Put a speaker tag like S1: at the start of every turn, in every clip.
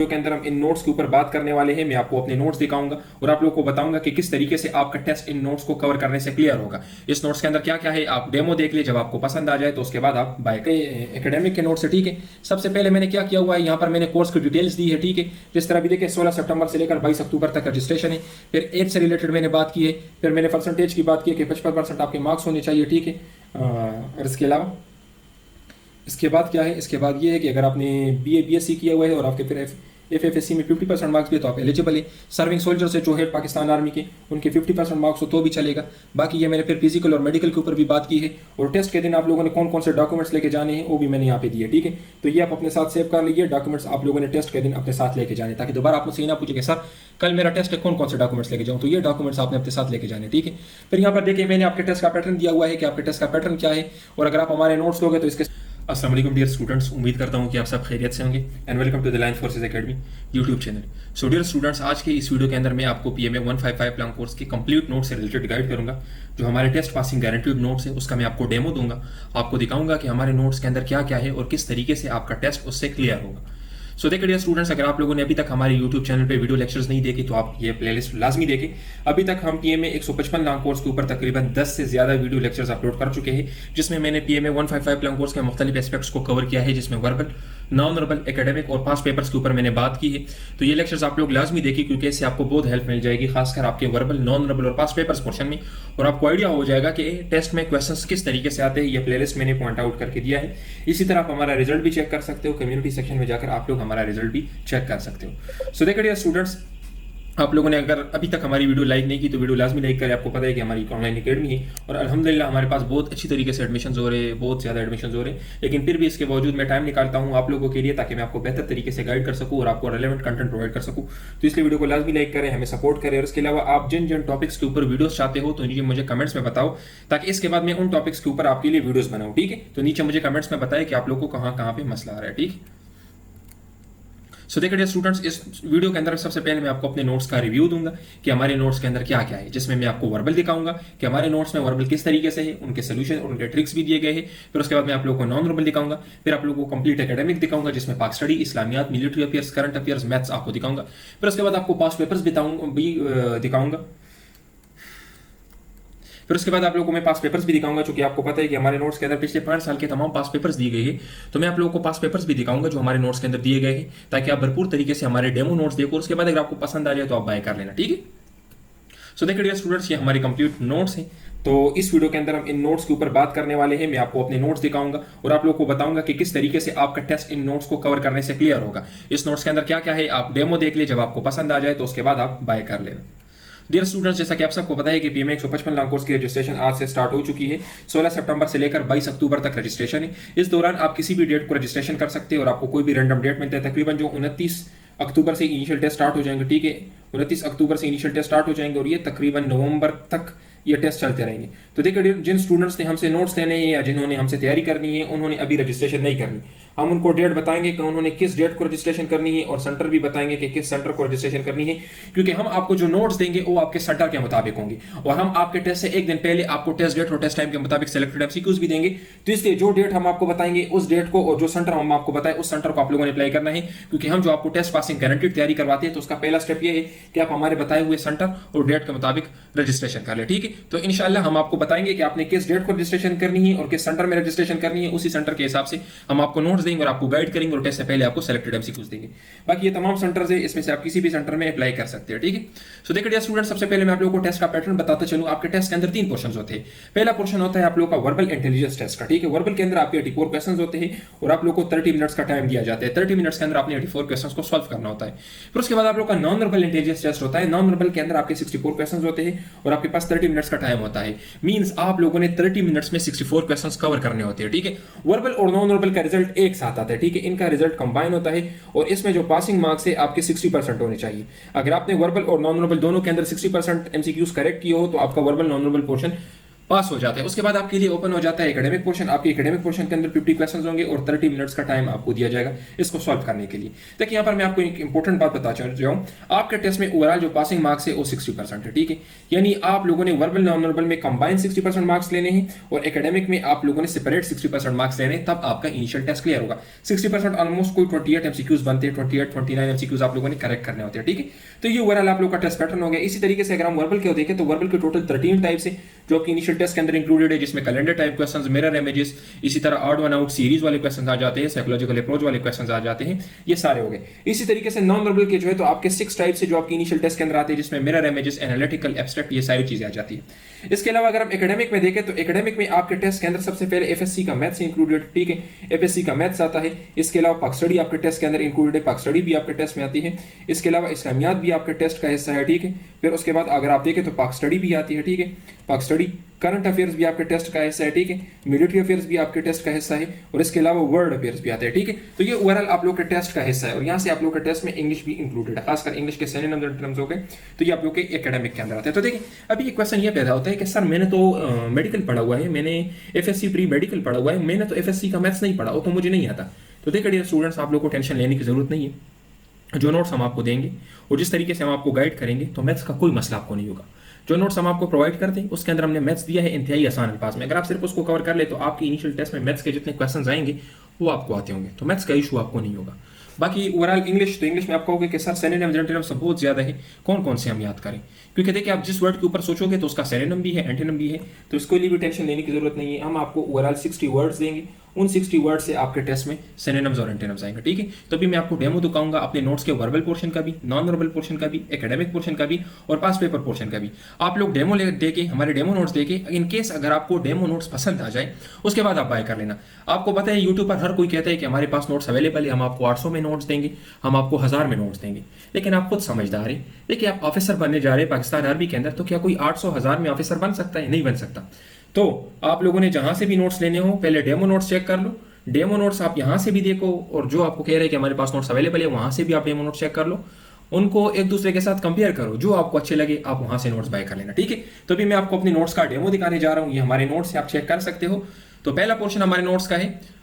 S1: के अंदर हम इन नोट्स के ऊपर बात करने वाले हैं। मैं आपको अपने नोट्स दिखाऊंगा और आप लोगों को बताऊंगा कि किस तरीके से आपका टेस्ट इन नोट्स को कवर करने से क्लियर होगा। इस नोट्स के अंदर क्या क्या है आप डेमो देख लीजिए, जब आपको पसंद आ जाए तो उसके बाद आप बाय करें एकेडमिक के नोट्स है। ठीक है, सबसे पहले मैंने क्या किया हुआ है, यहाँ पर मैंने कोर्स की डिटेल्स दी है। ठीक है, जिस तरह भी देखिए 16 सितंबर से लेकर 22 अक्टूबर तक रजिस्ट्रेशन है। फिर एज से रिलेटेड मैंने बात की है, फिर मैंने परसेंटेज की बात की कि 55% आपके मार्क्स होने चाहिए। ठीक है, और इसके अलावा इसके बाद क्या है, इसके बाद ये है कि अगर आपने BA BSc किया हुआ है और आपके फिर FFSC में 50% मार्क्स भी है तो आप एलिजिबल है। सर्विंग सोल्जर से जो है पाकिस्तान आर्मी के, उनके 50% मार्क्स हो तो भी चलेगा। बाकी ये मैंने फिर फिजिकल और मेडिकल के ऊपर भी बात की है, और टेस्ट के दिन आप लोगों ने कौन कौन से डॉक्यूमेंट्स लेके जाने हैं वो भी मैंने यहाँ पे दिए। ठीक है, तो ये आप अपने साथ सेव कर लीजिए, डॉक्यूमेंट्स आप लोगों ने टेस्ट के दिन अपने साथ लेके जाने, ताकि दोबारा आप मुझसे ना पूछे कि सर कल मेरा टेस्ट है कौन कौन से डॉक्यूमेंट्स लेके जाऊँ, तो ये डॉक्यूमेंट्स आपने अपने साथ लेके जाने। ठीक है, फिर यहाँ पर देखिए मैंने आपके टेस्ट का पैटर्न दिया हुआ है कि आपके टेस्ट का पैटर्न क्या है, और अगर आप हमारे नोट्स लोगे तो इसके अस्सलाम वालेकुम डियर स्टूडेंट्स, उम्मीद करता हूं कि आप सब खैरियत से होंगे and welcome to the line forces academy YouTube channel. So dear students, आज के इस वीडियो के अंदर मैं आपको PMA 155 प्लान कोर्स के कंप्लीट नोट से रिलेटेड गाइड करूंगा। जो हमारे टेस्ट पासिंग गारंटीड नोट्स है उसका मैं आपको डेमो दूंगा, आपको दिखाऊंगा कि हमारे नोट्स के अंदर क्या क्या है और किस तरीके से आपका टेस्ट उससे क्लियर होगा। सो देखिए डियर स्टूडेंट्स, अगर आप लोगों ने अभी तक हमारे यूट्यूब चैनल पे वीडियो लेक्चर्स नहीं देखे तो आप ये प्लेलिस्ट लाजमी देखें। अभी तक हम PMA 155 लॉन्ग कोर्स के ऊपर तकरीबन 10 से ज्यादा वीडियो लेक्चर्स अपलोड कर चुके हैं, जिसमें मैंने PMA 155 लॉन्ग कोर्स के मुख्तलिफ एस्पेक्ट्स को कवर किया है, जिसमें वर्बल, नॉन वर्बल, एकेडमिक और पास पेपर्स के ऊपर मैंने बात की है। तो ये लेक्चर्स आप लोग लाजमी देखिए, क्योंकि इससे आपको बहुत हेल्प मिल जाएगी, खासकर आपके वर्बल, नॉन वर्बल और पास पेपर्स पोर्शन में, और आपको आइडिया हो जाएगा कि टेस्ट में क्वेश्चंस किस तरीके से आते हैं। ये प्लेलिस्ट मैंने पॉइंट आउट करके दिया है। इसी तरह आप हमारा रिजल्ट भी चेक कर सकते हो, कम्युनिटी सेक्शन में जाकर आप लोग हमारा रिजल्ट भी चेक कर सकते हो। सो देखिए स्टूडेंट्स, आप लोगों ने अगर अभी तक हमारी वीडियो लाइक नहीं की तो वीडियो लाजमी लाइक करें। आपको पता है कि हमारी ऑनलाइन एकेडमी है और अल्हम्दुलिल्लाह हमारे पास बहुत अच्छी तरीके से एडमिशन हो रहे हैं, बहुत ज़्यादा एडमिशन हो रहे हैं, लेकिन फिर भी इसके बावजूद मैं टाइम निकालता हूँ आप लोगों के लिए, ताकि मैं आपको बेहतर तरीके से गाइड कर सकूँ और आपको रेलेवेंट कंटेंट प्रोवाइड कर सकूँ। तो इसलिए वीडियो को लाजमी लाइक करें, हमें सपोर्ट करें, और इसके अलावा आप जिन जिन टॉपिक्स के ऊपर वीडियोस चाहते हो तो नीचे मुझे कमेंट्स में बताओ, ताकि इसके बाद मैं उन टॉपिक्स के ऊपर आपके लिए वीडियोस बनाऊँ। ठीक है, तो नीचे मुझे कमेंट्स में बताएं कि आप लोगों को कहाँ कहाँ पे मसला आ रहा है। ठीक है, सो देखिए स्टूडेंट्स, इस वीडियो के अंदर सबसे पहले मैं आपको अपने नोट्स का रिव्यू दूंगा कि हमारे नोट्स के अंदर क्या क्या है, जिसमें मैं आपको वर्बल दिखाऊंगा कि हमारे नोट्स में वर्बल किस तरीके से है, उनके सोल्यूशन और उनके ट्रिक्स भी दिए गए हैं। फिर उसके बाद मैं आप लोगों को नॉन वर्बल दिखाऊंगा, फिर आप लोगों को कंप्लीट एकेडमिक दिखाऊंगा, जिसमें Pak study, Islamiat, military affairs, current affairs, maths आपको दिखाऊंगा। फिर उसके बाद आपको पास पेपर्स भी दिखाऊंगा। फिर उसके बाद आप लोगों को मैं पास पेपर्स भी दिखाऊंगा, क्योंकि आपको पता है कि हमारे नोट्स के अंदर पिछले 5 साल के तमाम पास पेपर्स दिए गए हैं। तो मैं आप लोगों को पास पेपर्स भी दिखाऊंगा जो हमारे नोट्स के अंदर दिए गए हैं, ताकि आप भरपूर तरीके से हमारे डेमो नोट्स देखो। उसके बाद अगर आपको पसंद आ जाए तो आप बाय कर लेना। ठीक है, सो देखिए डियर स्टूडेंट्स, ये हमारे कंप्लीट नोट्स हैं। तो इस वीडियो के अंदर हम इन नोट्स के ऊपर बात करने वाले हैं। मैं आपको अपने नोट्स दिखाऊंगा और आप लोगों को बताऊंगा कि किस तरीके से आपका टेस्ट इन नोट्स को कवर करने से क्लियर होगा। इस नोट्स के अंदर क्या क्या है आप डेमो देख लीजिए, जब आपको पसंद आ जाए तो उसके बाद आप बाय कर लेना। डियर स्टूडेंट्स, जैसा कि आप सबको पता है कि PMA 155 लॉन्ग कोर्स की रजिस्ट्रेशन आज से स्टार्ट हो चुकी है। 16 सितंबर से लेकर 22 अक्टूबर तक रजिस्ट्रेशन है। इस दौरान आप किसी भी डेट को रजिस्ट्रेशन कर सकते हैं और आपको कोई भी रैंडम डेट मिलता है। तकरीबन जो 29 अक्टूबर से इनिशियल टेस्ट स्टार्ट हो जाएंगे। ठीक है, 29 अक्टूबर से इनिशियल टेस्ट स्टार्ट हो जाएंगे और ये तकरीबन नवंबर तक ये टेस्ट चलते रहेंगे। तो देखिए, जिन स्टूडेंट्स ने हमसे नोट्स लेने हैं या जिन्होंने हमसे तैयारी करनी है, उन्होंने अभी रजिस्ट्रेशन नहीं करनी। हम उनको डेट बताएंगे कि उन्होंने किस डेट को रजिस्ट्रेशन करनी है, और सेंटर भी बताएंगे कि किस सेंटर को रजिस्ट्रेशन करनी है, क्योंकि हम आपको जो नोट्स देंगे वो आपके सेंटर के मुताबिक होंगे, और हम आपके टेस्ट से एक दिन पहले आपको टेस्ट डेट और टेस्ट टाइम के मुताबिक सिलेक्टेड MCQs भी देंगे। तो इसलिए जो डेट हम आपको बताएंगे उस डेट को, और जो सेंटर हम आपको बताएं उस सेंटर को आप लोगों ने अप्लाई करना है, क्योंकि हम जो आपको टेस्ट पासिंग गारंटीड तैयारी करवाते हैं तो उसका पहला स्टेप ये है कि आप हमारे बताए हुए सेंटर और डेट के मुताबिक रजिस्ट्रेशन कर ले। ठीक है, तो इंशाल्लाह हम आपको बताएंगे कि आपने किस डेट को रजिस्ट्रेशन करनी है और किस सेंटर में रजिस्ट्रेशन करनी है। उसी सेंटर के हिसाब से हम आपको नोट्स देंगे और आपको गाइड करेंगे, और टेस्ट से पहले आपको सिलेक्टेड MCQs देंगे। बाकी ये तमाम सेंटर्स है, इसमें से आप किसी भी सेंटर में अप्लाई कर सकते हैं। ठीक है, सो देखिए डियर स्टूडेंट, सबसे पहले मैं आप लोगों को टेस्ट का पैटर्न बताता चलूं। आपके टेस्ट के अंदर 3 पोर्शंस होते हैं। पहला पोर्शन होता है आप लोगों का वर्बल इंटेलिजेंस टेस्ट का। ठीक है, वर्बल के अंदर आपके 84 क्वेश्चंस होते हैं और आप लोगों को 30 मिनट्स का टाइम दिया जाता है। 30 मिनट्स के अंदर आपने 84 क्वेश्चंस को सॉल्व करना होता है। फिर उसके बाद आप लोग का नॉन वर्बल इंटेलिजेंस टेस्ट होता है। नॉन वर्बल के अंदर आपके 64 क्वेश्चंस होते हैं और आपके पास 30 मिनट्स का टाइम होता है। मींस आप लोगों ने 30 मिनट्स में 64 क्वेश्चंस कवर करने होते हैं। ठीक है, वर्बल और नॉन वर्बल का रिजल्ट एक साथ आता है। ठीक है, इनका रिजल्ट कंबाइन होता है और इसमें जो पासिंग मार्क्स है आपके 60% होने चाहिए। अगर आपने वर्बल और नॉन वर्बल दोनों के अंदर 60% MCQs करेक्ट किए हो तो आपका वर्बल नॉन वर्बल पोर्शन पास हो जाता है। उसके बाद आपके लिए ओपन हो जाता है एकेडमिक पोर्शन। आपके एकेडमिक पोर्शन के अंदर 50 क्वेश्चंस होंगे और 30 मिनट्स का टाइम आपको दिया जाएगा इसको सॉल्व करने के लिए। देखिए यहाँ पर मैं आपको एक इंपॉर्टेंट बात बता चाहूँ, आपके टेस्ट में ओवरऑल जो पासिंग मार्क्स है वो 60% है, ठीक है। यानी आप लोगों ने वर्बल नॉन वर्बल में कंबाइन 60% मार्क्स लेने हैं और एकेडमिक में आप लोगों ने सेपरेट 60% मार्क्स लेने, तब आपका इनिशियल टेस्ट क्लियर होगा। 60% ऑलमोस्ट कोई 28 एमसीक्यूज बनते हैं, 28-29 एमसीक्यूज आप लोगों ने करेक्ट करने होते हैं, ठीक है। तो ये ओवरऑल आप लोग का टेस्ट पैटर्न हो गया। इसी तरीके से अगर हम वर्बल के देखें तो वर्बल के टोटल 13 टाइप्स है जो कि इनिशियल टेस्ट के अंदर इंक्लूडेड है, जिसमें calendar type questions, mirror images, इसी तरह ऑड वन आउट सीरीज वाले क्वेश्चंस आ जाते हैं, साइकोलॉजिकल अप्रोच वाले क्वेश्चंस आ जाते हैं, ये सारे हो गए। इसी तरीके से नॉन वर्बल के जो है तो आपके 6 टाइप से जो आपके इनिशियल टेस्ट के अंदर आते हैं, जिसमें मिरर इमेजेस, एनालिटिकल, एब्स्ट्रैक्ट, ये सारी चीजें आ जाती है। इसके अलावा अगर हम एकेडमिक में देखें तो एकेडमिक में आपके टेस्ट के अंदर सबसे पहले एफएससी का मैथ्स इंक्लूडेड, ठीक है, एफएससी का मैथ्स आता है। इसके अलावा पाक स्टडी आपके टेस्ट के अंदर इंक्लूडेड है, पाक स्टडी भी आपके टेस्ट में आती है। इसके अलावा इस्लामियात भी आपके टेस्ट का हिस्सा है, ठीक है। फिर उसके बाद अगर आप देखें तो पाक स्टडी भी आती है, ठीक है, पाक स्टडी, करंट अफेयर्स भी आपके टेस्ट का हिस्सा है, ठीक है, मिलिट्री अफेयर्स भी आपके टेस्ट का हिस्सा है और इसके अलावा वर्ल्ड अफेयर्स भी आते हैं, ठीक है। तो ये ओवरऑल आप लोग के टेस्ट का हिस्सा है और यहाँ से आप लोग के टेस्ट में इंग्लिश भी इंक्लूडेड है, खासकर इंग्लिश के सिनोनिम्स और एंटोनिम्स हो गए, तो ये आप लोग के एकेडमिक के अंदर आते हैं। तो देखिए अभी एक क्वेश्चन ये पैदा होता है कि सर मैंने तो मेडिकल पढ़ा हुआ है, मैंने एफएससी प्री मेडिकल पढ़ा हुआ है, मैंने तो एफएससी का मैथ्स नहीं पढ़ा, वो तो मुझे नहीं आता। तो देखिए डियर स्टूडेंट्स, आप लोग को टेंशन लेने की जरूरत नहीं है। जो नोट्स हम आपको देंगे और जिस तरीके से हम आपको गाइड करेंगे तो मैथ्स का कोई मसला आपको नहीं होगा। जो नोट्स हम आपको प्रोवाइड करते हैं उसके अंदर हमने मैथ्स दिया है इंतहाई आसान अल्फाज में। अगर आप सिर्फ उसको कवर कर ले तो आपकी इनिशियल टेस्ट में मैथ्स के जितने क्वेश्चंस आएंगे वो आपको आते होंगे, तो मैथ्स का इशू आपको नहीं होगा। बाकी ओवरऑल इंग्लिश, तो इंग्लिश में आप कहोगे कि सर सिनोनिम्स एंटोनिम्स बहुत ज्यादा है, कौन कौन से हम याद करें? क्योंकि देखिए आप जिस वर्ड के ऊपर सोचोगे तो उसका सिनोनिम भी है, एंटोनिम भी है, तो इसको लिए भी टेंशन लेने की जरूरत नहीं है। हम आपको ओवरऑल 60 वर्ड्स देंगे, उन 60 वर्ड से आपके टेस्ट में सिनोनिम्स और एंटोनिम्स आएंगे, ठीक है। तो अभी मैं आपको डेमो दिखाऊंगा अपने नोट्स के वर्बल पोर्शन का भी, नॉन वर्बल पोर्शन का भी, एकेडमिक पोर्शन का भी और पास पेपर पोर्शन का भी। आप लोग डेमो देके, हमारे डेमो नोट्स देके, इन केस अगर आपको डेमो नोट्स पसंद आ जाए उसके बाद आप बाय कर लेना। आपको पता है यूट्यूब पर हर कोई कहता है कि हमारे पास नोट्स अवेलेबल है, हम आपको 800 में नोट्स देंगे, हम आपको 1000 में नोट्स देंगे, लेकिन आप खुद समझदार है। देखिए आप ऑफिसर बनने जा रहे हैं पाकिस्तान आर्मी के अंदर, तो क्या कोई 800-1000 में ऑफिसर बन सकता है? नहीं बन सकता। तो आप लोगों ने जहां से भी नोट्स लेने हो पहले डेमो नोट्स चेक कर लो, डेमो नोट्स आप यहां से भी देखो और जो आपको कह रहे हैं कि हमारे पास नोट्स अवेलेबल है वहां से भी आप डेमो नोट्स चेक कर लो, उनको एक दूसरे के साथ कंपेयर करो, जो आपको अच्छे लगे आप वहां से नोट्स बाय कर लेना, ठीक है। तो अभी मैं आपको अपने नोट्स का डेमो दिखाने जा रहा हूं, ये हमारे नोट्स है, आप चेक कर सकते हो। तो पहला पोर्शन हमारे नोट्स का है।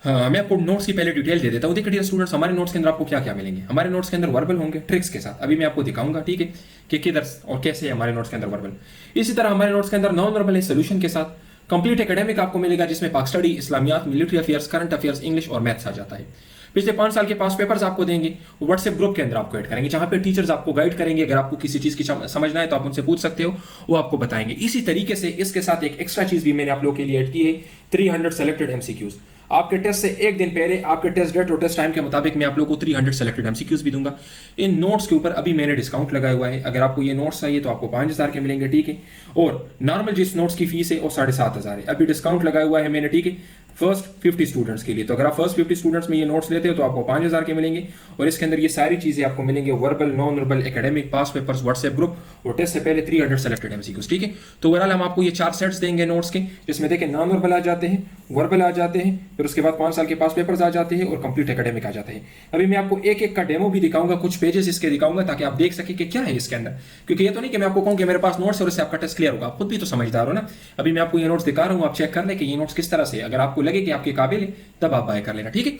S1: हाँ, मैं आपको नोट्स की पहले डिटेल दे देता हूँ। देखिए स्टूडेंट्स, हमारे नोट्स के अंदर आपको क्या क्या मिलेंगे। हमारे नोट्स के अंदर वर्बल होंगे ट्रिक्स के साथ, अभी मैं आपको दिखाऊंगा, ठीक है, कि किधर और कैसे है हमारे नोट्स के अंदर वर्बल। इसी तरह हमारे नोट्स के अंदर नॉन वर्बल है सोल्यूशन के साथ। कंप्लीट एकेडमिक आपको मिलेगा जिसमें Pak study, Islamiat, military affairs, current affairs, English और मैथ्स आ जाता है। पिछले 5 साल के पास पेपर्स आपको देंगे, व्हाट्सएप ग्रुप के अंदर आपको ऐड करेंगे, जहां पे टीचर्स आपको गाइड करेंगे। अगर आपको किसी चीज की समझना है तो आप उनसे पूछ सकते हो, वो आपको बताएंगे। इसी तरीके से इसके साथ एक एक्स्ट्रा चीज भी मैंने आप लोगों के लिए ऐड की है, 300 सेलेक्टेड एमसीक्यूज। आपके टेस्ट से एक दिन पहले आपके टेस्ट डेट और टेस्ट टाइम के मुताबिक मैं आप लोगों को 300 सेलेक्टेड एमसीक्यूज भी दूंगा। इन नोट्स के ऊपर अभी मैंने डिस्काउंट लगाया हुआ है, अगर आपको ये नोट्स चाहिए तो आपको 5000 के मिलेंगे, ठीक है। और नॉर्मल जिस नोट्स की फीस है वो 7500 है, अभी डिस्काउंट लगाया हुआ है मैंने, ठीक है, फर्स्ट 50 स्टूडेंट्स के लिए। तो अगर आप फर्स्ट 50 स्टूडेंट्स में ये नोट्स लेते हो तो आपको 5000 के मिलेंगे और इसके अंदर ये सारी चीजें आपको मिलेंगे, वर्बल, नॉन वर्बल, एकेडमिक, पास पेपर्स, व्हाट्सएप ग्रुप और टेस्ट से पहले 300 सेलेक्टेड एमसीक्यूज, ठीक है। तो ओवरऑल हम आपको ये 4 सेट्स देंगे नोट्स के, जिसमें देखिए नॉन वर्बल आ जाते हैं, वर्बल आ जाते हैं, फिर उसके बाद 5 साल के पास पेपर्स आ जाते हैं और कंप्लीट एकेडमिक आ जाते हैं। अभी मैं आपको एक एक का डेमो भी दिखाऊंगा, कुछ पेजेस इसके दिखाऊंगा ताकि आप देख सके कि क्या है इसके अंदर, क्योंकि ये तो नहीं कि मैं आपको कहूं कि मेरे पास नोट्स है और इससे आपका टेस्ट क्लियर होगा, आप खुद भी तो समझदार हो ना। अभी मैं आपको ये नोट्स दिखा रहा हूं, आप चेक कर लें कि ये नोट्स किस तरह से, अगर आपको लगे कि आपके काबिल है तब आप बाय कर लेना, ठीक है।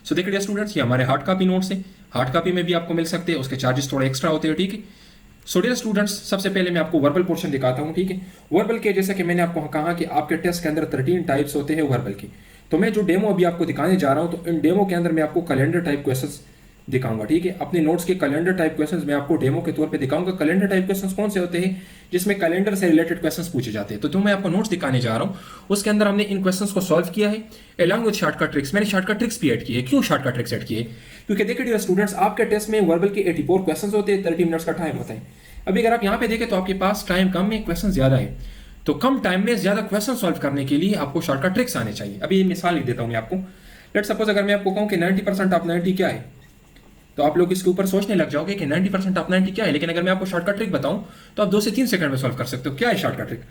S1: सो देखिए स्टूडेंट्स, ये हमारे हार्ड कॉपी नोट्स हैं, हार्ड कॉपी में भी आपको मिल सकते हैं, उसके चार्जेस थोड़े एक्स्ट्रा होते हैं, ठीक है। सो डियर स्टूडेंट्स, सबसे पहले मैं आपको वर्बल पोर्शन दिखाता हूं, ठीक है। वर्बल के जैसा कि मैंने आपको कहा कि आपके टेस्ट के अंदर 13 टाइप्स होते हैं वर्बल के, तो मैं जो डेमो अभी आपको दिखाने जा रहा हूं तो इन डेमो के अंदर मैं आपको कैलेंडर टाइप क्वेश्चंस दिखाऊंगा, ठीक है। अपने नोट्स के कैलेंडर टाइप क्वेश्चंस मैं आपको डेमो के तौर पे दिखाऊंगा। कैलेंडर टाइप क्वेश्चंस कौन से होते हैं? जिसमें कैलेंडर से रिलेटेड क्वेश्चंस पूछे जाते हैं। तो जो मैं आपको नोट्स दिखाने जा रहा हूं उसके अंदर हमने इन क्वेश्चंस को सॉल्व किया है अलॉन्ग विद शॉर्टकट ट्रिक्स। मैंने शॉर्टकट ट्रिक्स भी ऐड की है। क्यों शॉर्टकट ट्रिक्स ऐड की है? क्योंकि देखिए डियर स्टूडेंट्स, आपके टेस्ट में वर्बल के 84 क्वेश्चंस होते हैं, 30 मिनट्स का टाइम होता है। अभी अगर आप यहाँ पे देखें तो आपके पास टाइम कम है, क्वेश्चन ज्यादा है, तो कम टाइम में ज्यादा क्वेश्चन सॉल्व करने के लिए आपको शॉर्टकट ट्रिक्स आने चाहिए। अभी ये मिसाल लिख देता हूँ मैं आपको। लेट्स सपोज अगर मैं आपको कहूँ कि 90% ऑफ 90 क्या है, तो आप लोग इसके ऊपर सोचने लग जाओगे कि 90% ऑफ 90 क्या है। लेकिन अगर मैं आपको शॉर्टकट ट्रिक बताऊं तो आप 2 से 3 सेकंड में सॉल्व कर सकते हो। क्या है शॉर्टकट ट्रिक?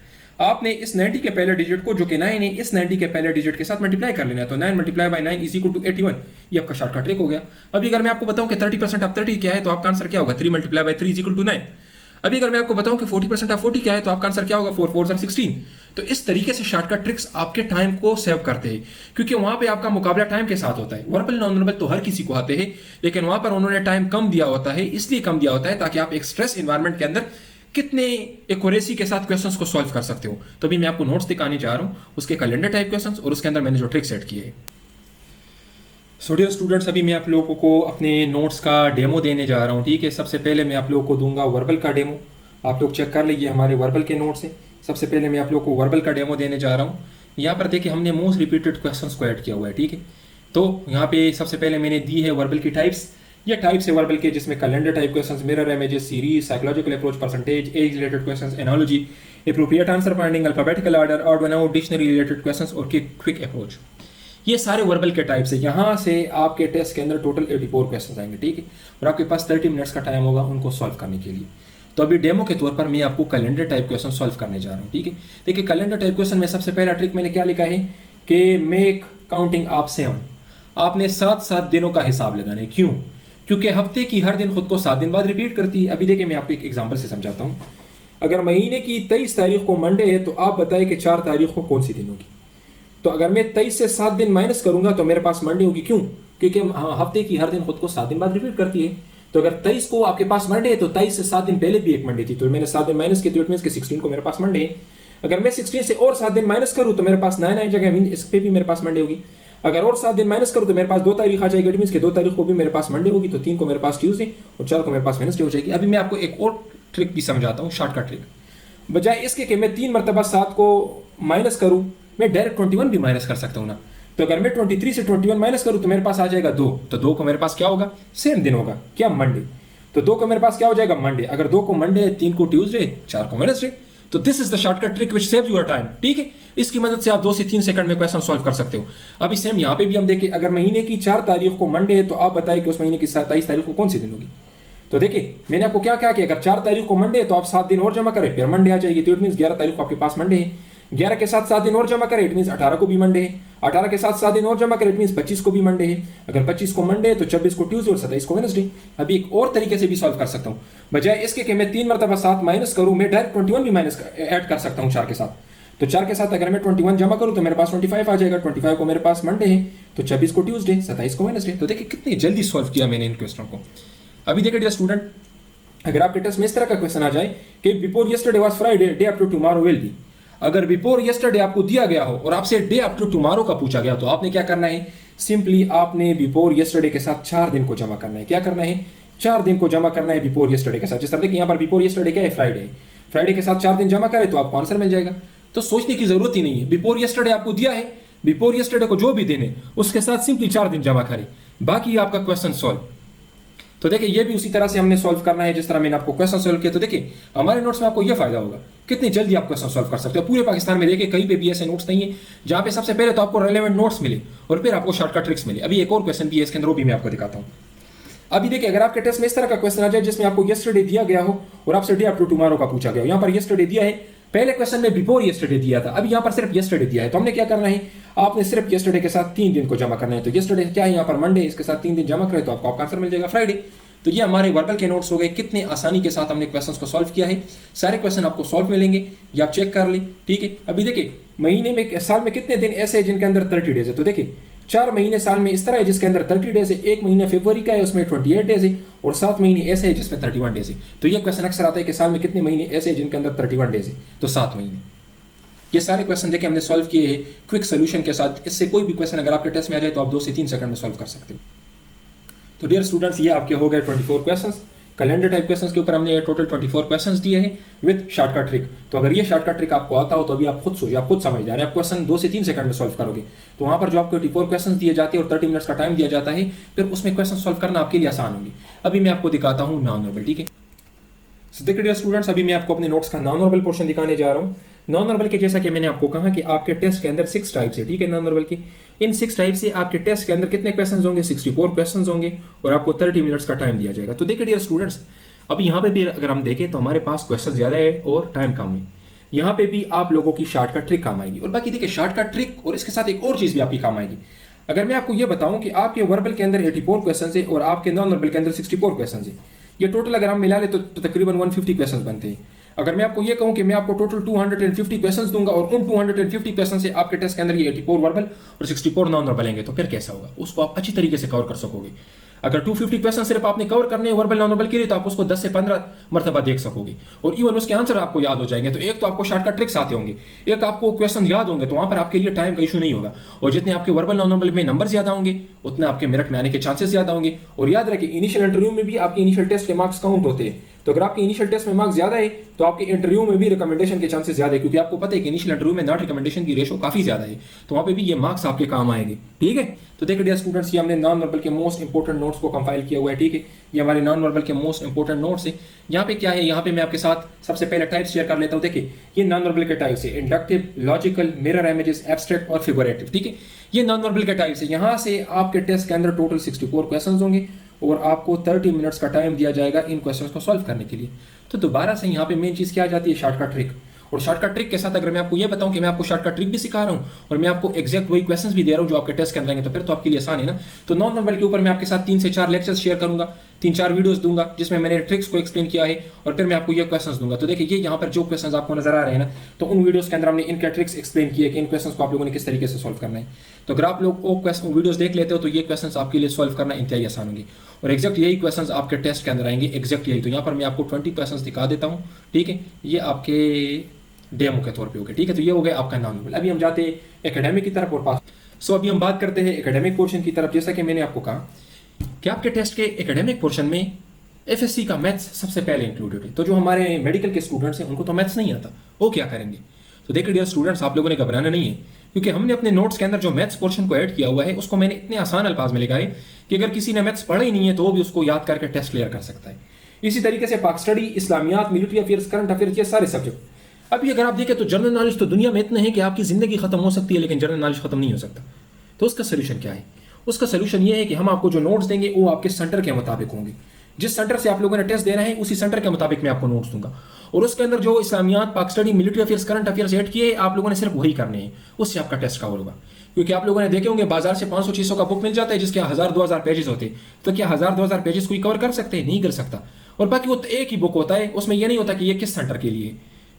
S1: आपने इस 90 के पहले डिजिट को, जो कि 9 है, इस 90 के पहले डिजिट के साथ मल्टीप्लाई कर लेना है। तो 9 multiply by 9 is equal to 81। ये आपका शॉर्टकट ट्रिक हो गया। अभी अगर मैं आपको बताऊं कि 30% ऑफ 30 क्या है, तो आपका आंसर क्या होगा? 3 multiply by 3 is equal to 9। अभी अगर मैं आपको बताऊं कि 40% ऑफ 40 क्या है, तो आपका आंसर क्या होगा, 4 4 16। तो इस तरीके से शॉर्टकट ट्रिक्स आपके टाइम को सेव करते हैं, क्योंकि वहां पे आपका मुकाबला टाइम के साथ होता है। वर्बल नॉन वर्बल तो हर किसी को आते हैं, लेकिन वहां पर उन्होंने टाइम कम दिया होता है, इसलिए कम दिया होता है ताकि आप एक स्ट्रेस एनवायरनमेंट के अंदर कितने एक्यूरेसी के साथ क्वेश्चंस को सॉल्व कर सकते हो। तो अभी मैं आपको नोट्स दिखाने जा रहा हूं, उसके कैलेंडर टाइप क्वेश्चंस और उसके अंदर मैंने जो ट्रिक सेट किए हैं। सो डियर स्टूडेंट्स, अभी मैं आप लोगों को अपने नोट्स का डेमो देने जा रहा हूँ। ठीक है, सबसे पहले मैं आप लोगों को दूंगा वर्बल का डेमो। आप लोग चेक कर लीजिए, हमारे वर्बल के नोट्स हैं। सबसे पहले मैं आप लोगों को वर्बल का डेमो देने जा रहा हूँ। यहाँ पर देखिए हमने मोस्ट रिपीटेड क्वेश्चंस को ऐड किया हुआ है। ठीक है, तो यहाँ पे सबसे पहले मैंने दी है वर्बल की टाइप्स। ये टाइप्स है वर्बल के, जिसमें calendar type questions, mirror images, series, psychological approach, percentage, age related questions, analogy, appropriate answer finding, alphabetical order, odd one out, dictionary related questions और क्विक अप्रोच। ये सारे वर्बल के types है। यहाँ से आपके टेस्ट के अंदर टोटल 84 क्वेश्चन आएंगे। ठीक है, और आपके पास 30 मिनट्स का टाइम होगा उनको सॉल्व करने के लिए। तो अभी डेमो के तौर पर मैं आपको कैलेंडर टाइप क्वेश्चन सॉल्व करने जा रहा हूँ। ठीक है, देखिए कैलेंडर टाइप क्वेश्चन में सबसे पहला ट्रिक मैंने क्या लिखा है कि मेक काउंटिंग आप से हम, आपने 7 दिनों का हिसाब लगाना है। क्यों? क्योंकि हफ्ते की हर दिन खुद को 7 दिन बाद रिपीट करती है। अभी देखिए मैं आपको एक एग्जाम्पल से समझाता हूँ। अगर महीने की 23 तारीख को मंडे है, तो आप बताएं कि 4 तारीख को कौन सी दिन होगी। तो अगर मैं 23 से 7 दिन माइनस करूंगा तो मेरे पास मंडे होगी। क्यों? क्योंकि हफ्ते की हर दिन खुद को 7 दिन बाद रिपीट करती है। तो अगर 23 को आपके पास मंडे है, तो 23 से 7 दिन पहले भी एक मंडे थी, तो मैंने 7 दिन माइनस किए, तो इट मींस कि 16 को मेरे पास मंडे है। अगर मैं 16 से और 7 दिन माइनस करूं तो मेरे पास 9 आई जगह, इस पे भी मेरे पास मंडे होगी। अगर और 7 दिन माइनस करूं तो मेरे पास 2 तारीख आ जाएगी, इट मींस कि 2 तारीख को भी मेरे पास मंडे होगी। तो 3 को मेरे पास ट्यूसडे और 4 को मेरे पास वेडनेसडे हो जाएगी। अभी मैं आपको एक और ट्रिक भी समझाता हूँ, शॉर्टकट ट्रिक। बजाय इसके कि मैं 3 मरतबा 7 को माइनस करूं, मैं डायरेक्ट 21 भी माइनस कर सकता हूं ना। तो अगर मैं 23 से 21 माइनस करूं तो मेरे पास आ जाएगा 2। तो 2 को मेरे पास क्या होगा, सेम दिन होगा, क्या, मंडे। तो 2 को मेरे पास क्या हो जाएगा, मंडे। अगर 2 को मंडे है, 3 को ट्यूसडे, 4 को वेडनेसडे। तो this is the shortcut trick which save your time. ठीक है, इसकी मदद से आप 2 से 3 सेकंड में क्वेश्चन सॉल्व कर सकते हो। अभी सेम यहाँ पे भी हम देखें, अगर महीने की 4 तारीख को मंडे है, तो आप बताएं कि उस महीने की 27 तारीख को कौन सी दिन होगी। तो देखिए मैंने आपको क्या क्या किया, अगर 4 तारीख को मंडे है तो आप 7 दिन और जमा करें, फिर मंडे आ जाएगी। तो इट मीन 11 तारीख को आपके पास मंडे है। 11 के साथ 7 दिन और जमा करें, इट मीन 18 को भी मंडे है। 18 के साथ 7 दिन और जमा करें, इट मीन 25 को भी मंडे है। अगर 25 को मंडे है तो 26 को ट्यूसडे और 27 को वेडनेसडे। अभी एक और तरीके से भी सॉल्व कर सकता हूँ। बजाय इसके कि मैं 3 मरतबा 7 माइनस करूँ, मैं डायरेक्ट 21 भी माइनस ऐड कर सकता हूँ 4 के साथ। तो 4 के साथ अगर मैं 21 जमा करूँ तो मेरे पास 25 आ जाएगा। 25 को मेरे पास मंडे है, तो 26 को ट्यूसडे, 27 को वेडनेसडे। तो देखिए कितनी जल्दी सॉल्व किया मैंने इन क्वेश्चन को। अभी देखिए डियर स्टूडेंट, अगर आपके टेस्ट में इस तरह का क्वेश्चन आ जाए कि before yesterday was Friday, day after tomorrow will be. अगर बिफोर यस्टरडे आपको दिया गया हो और आपसे डे आफ्टर टुमारो का पूछा गया, तो आपने क्या करना है, सिंपली आपने बिफोर यस्टरडे के साथ 4 दिन को जमा करना है। क्या करना है, 4 दिन को जमा करना है बिफोर यस्टरडे के साथ। जिस तरह देखिए यहाँ पर बिफोर यस्टरडे क्या है, फ्राइडे। फ्राइडे के साथ 4 दिन जमा करें तो आपको आंसर मिल जाएगा। तो सोचने की जरूरत ही नहीं है। बिफोर यस्टरडे आपको दिया है, बिफोर यस्टरडे को जो भी दिन है उसके साथ सिंपली 4 दिन जमा करें, बाकी आपका क्वेश्चन सॉल्व। तो देखिए ये भी उसी तरह से हमने सॉल्व करना है जिस तरह मैंने आपको क्वेश्चन सॉल्व किया। तो देखिए हमारे नोट्स में आपको ये फायदा होगा, कितनी जल्दी आप क्वेश्चन सॉल्व कर सकते हो। पूरे पाकिस्तान में देखिए कहीं पे भी ऐसे नोट्स नहीं है जहां पे सबसे पहले तो आपको रेलेवेंट नोट्स मिले और फिर आपको शॉर्टकट ट्रिक्स मिले। अभी एक और क्वेश्चन भी है, इसके अंदर वो भी मैं आपको दिखाता हूँ। अभी देखिए अगर आपके टेस्ट में इस तरह का क्वेश्चन आ जाए जिसमें आपको यस्टरडे दिया गया हो और आपसे डे आफ्टर टुमारो का पूछा गया हो। यहाँ पर यस्टरडे दिया है, पहले क्वेश्चन में बिफोर यस्टरडे दिया था, अभी यहाँ पर सिर्फ यस्टरडे दिया है। तो हमने क्या करना है, आपने सिर्फ यस्टरडे के साथ 3 दिन को जमा करना है। तो यस्टरडे क्या है, यहाँ पर मंडे, इसके साथ 3 दिन जमा करें तो आपको आपका आंसर मिल जाएगा फ्राइडे। तो ये हमारे वर्बल के नोट्स हो गए। कितने आसानी के साथ हमने क्वेश्चंस को सॉल्व किया है। सारे क्वेश्चन आपको सॉल्व मिलेंगे, ये आप चेक कर लें। ठीक है, अभी देखिए महीने में, साल में कितने दिन ऐसे हैं जिनके अंदर 30 डेज है। तो देखिए 4 महीने साल में इस तरह है जिसके अंदर 30 डेज है। 1 महीने फरवरी का है, उसमें 28 डेज है, और 7 महीने ऐसे है जिसमें 31 डेज है। तो ये क्वेश्चन अक्सर आता है कि साल में कितने महीने ऐसे हैं जिनके अंदर 31 डेज है, तो 7 महीने। ये सारे क्वेश्चन देखिए हमने सॉल्व किए हैं क्विक सोल्यूशन के साथ। इससे कोई भी क्वेश्चन अगर आपके टेस्ट में आ जाए तो आप 2 से 3 सेकंड में सॉल्व कर सकते हो। तो डियर स्टूडेंट्स, ये आपके हो गए 24 क्वेश्चंस। कैलेंडर टाइप क्वेश्चंस के ऊपर हमने टोटल 24 क्वेश्चंस दिए हैं विद शॉर्टकट ट्रिक। तो अगर ये शॉर्टकट ट्रिक आपको आता हो तो अभी आप खुद सोचिए, आप खुद समझ जा रहे हैं, आप क्वेश्चन 2 से 3 सेकंड में सॉल्व करोगे। तो वहां पर जो आपको 24 क्वेश्चन दिए जाते हैं और 30 मिनट्स का टाइम दिया जाता है, फिर उसमें क्वेश्चन सॉल्व करना आपके लिए आसान होगी। अभी मैं आपको दिखाता हूँ नॉन वर्बल। ठीक है, सो देखिए डियर स्टूडेंट्स, अभी मैं आपको अपने नोट्स का नॉन वर्बल पोर्शन दिखाने जा रहा हूँ। नॉन वर्बल के जैसा कि मैंने आपको कहा कि आपके टेस्ट के अंदर 6 टाइप्स है। ठीक है, नॉन वर्बल की इन 6 टाइप से आपके टेस्ट के अंदर कितने क्वेश्चंस होंगे, 64 क्वेश्चंस होंगे और आपको 30 मिनट्स का टाइम दिया जाएगा। तो देखिए डियर स्टूडेंट्स, अब यहाँ पे भी अगर हम देखें तो हमारे पास क्वेश्चन ज्यादा है और टाइम कम है। यहाँ पे भी आप लोगों की शॉर्टकट ट्रिक काम आएगी। और बाकी देखिए शॉर्टकट ट्रिक और इसके साथ एक और चीज भी आपकी काम आएगी। अगर मैं आपको ये बताऊं कि आपके वर्बल के अंदर 84 क्वेश्चन है और आपके नॉन वर्बल के अंदर 64 क्वेश्चन है, ये टोटल अगर हम मिला ले तो तकरीबन 150 क्वेश्चन बनते हैं। अगर मैं आपको ये कहूं कि मैं आपको टोटल 250 क्वेश्चंस दूंगा और उन 250 क्वेश्चन से आपके टेस्ट के अंदर ये 84 वर्बल और 64 नॉन वर्बल आएंगे, तो फिर कैसा होगा? उसको आप अच्छी तरीके से कवर कर सकोगे। अगर 250 क्वेश्चन सिर्फ आपने कवर करने हैं वर्बल नॉन वर्बल के लिए, तो आप उसको 10 से 15 मरतबा देख सकोगे और इवन उसके आंसर आपको याद हो जाएंगे। तो एक तो आपको शॉर्टकट ट्रिक्स आते होंगे, एक आपको क्वेश्चन याद होंगे, तो वहां पर आपके लिए टाइम का इशू नहीं होगा। और जितने आपके वर्बल नॉन वर्बल में नंबर ज्यादा होंगे, उतने आपके मेरिट में आने के चांसेस ज्यादा होंगे। और याद रखिए, इनिशियल इंटरव्यू में भी आपके इनिशियल टेस्ट के मार्क्स काउंट होते हैं। तो अगर आपके इनिशियल टेस्ट में मार्क्स ज्यादा है, तो आपके इंटरव्यू में भी रिकमेंडेशन के चांसेस ज्यादा है, क्योंकि आपको पता है कि इनिशियल इंटरव्यू में नॉट रिकमेंडेशन की रेशो काफी ज्यादा है, तो वहां पे भी ये मार्क्स आपके काम आएंगे। ठीक है, तो देखिए डियर स्टूडेंट्स, ये हमने नॉन वर्बल के मोस्ट इंपोर्टेंट नोट्स को कंपाइल किया हुआ है। ठीक है, ये हमारे नॉन वर्बल के मोस्ट इंपोर्टेंट नोट्स है। यहाँ पे क्या है, यहाँ पे मैं आपके साथ सबसे पहले टाइप्स शेयर कर लेता हूँ। देखिए, ये नॉन वर्बल के टाइप्स है, inductive, logical, mirror images, abstract और फिगरेटिव। ठीक है, ये नॉन वर्बल के टाइप्स है। यहाँ से आपके टेस्ट के अंदर टोटल 64 क्वेश्चन होंगे और आपको 30 मिनट्स का टाइम दिया जाएगा इन क्वेश्चंस को सॉल्व करने के लिए। तो दोबारा से यहाँ पे मेन चीज क्या आ जाती है, शॉर्टकट ट्रिक। और शॉर्टकट ट्रिक के साथ अगर मैं आपको ये बताऊं कि मैं आपको शॉर्टकट ट्रिक भी सिखा रहा हूं और मैं आपको एग्जैक्ट वही क्वेश्चंस भी दे रहा हूं जो आपके टेस्ट के अंदर आएंगे, तो फिर तो आपके लिए आसान है ना। तो नॉन वर्बल के ऊपर मैं आपके साथ 3 से 4 लेक्चर्स शेयर करूंगा, 3-4 वीडियोस दूंगा जिसमें मैंने ट्रिक्स को एक्सप्लेन किया है और फिर मैं आपको ये क्वेश्चंस दूंगा। तो देखिए, ये यहाँ पर जो क्वेश्चंस आपको नजर आ रहे हैं ना, तो उन वीडियोस के अंदर हमने इनके ट्रिक्स एक्सप्लेन किए कि इन क्वेश्चंस को आप लोगों ने किस तरीके से सॉल्व करना है। तो अगर आप लोग वो वीडियोस देख लेते हो तो ये क्वेश्चंस आपके लिए सॉल्व करना इंतहाई आसान होंगे और एग्जैक्ट यही क्वेश्चंस आपके टेस्ट के अंदर आएंगे, एग्जैक्ट यही। तो यहाँ पर मैं आपको 20 क्वेश्चंस दिखा देता हूँ। ठीक है, ये आपके डेमो के तौर पे हो गए। ठीक है, तो ये हो गया आपका नॉन वर्बल। अभी हम जाते हैं एकेडमिक की तरफ और पास। सो अभी हम बात करते हैं एकेडमिक पोर्शन की तरफ। जैसा कि मैंने आपको कहा कि आपके टेस्ट के एकेडमिक पोर्शन में एफएससी का मैथ्स सबसे पहले इंक्लूडेड है। तो जो हमारे मेडिकल के स्टूडेंट्स हैं उनको तो मैथ्स नहीं आता, वो क्या करेंगे? तो देखिए डियर स्टूडेंट्स, आप लोगों ने घबराना नहीं है, क्योंकि हमने अपने नोट्स के अंदर जो मैथ्स पोर्शन को ऐड किया हुआ है उसको मैंने इतने आसान अल्फाज में लिखा है कि अगर किसी ने मैथ्स पढ़ा ही नहीं है तो वो भी उसको याद करके टेस्ट क्लियर कर सकता है। इसी तरीके से Pak study, Islamiat, military affairs, current affairs, ये सारे सब्जेक्ट। अभी अगर आप देखें तो जनरल नॉलेज तो दुनिया में इतने हैं कि आपकी जिंदगी खत्म हो सकती है, लेकिन जनरल नॉलेज खत्म नहीं हो सकता। तो उसका सोल्यूशन क्या है? उसका सोल्यूशन ये है कि हम आपको जो नोट्स देंगे वो आपके सेंटर के मुताबिक होंगे। जिस सेंटर से आप लोगों ने टेस्ट देना है उसी सेंटर के मुताबिक मैं आपको नोट्स दूंगा और उसके अंदर जो इस्लामियात, पाक study, military affairs, current affairs add किए आप लोगों ने सिर्फ वही करने हैं, उससे आपका टेस्ट कवर होगा। क्योंकि आप लोगों ने देखे होंगे बाजार से 500-600 का बुक मिल जाता है जिसके 1000-2000 पेजेस होते हैं। तो क्या 1000-2000 पेजेस कोई कवर कर सकते हैं? नहीं कर सकता। और बाकी वो एक ही बुक होता है, उसमें यह नहीं होता कि ये किस सेंटर के लिए।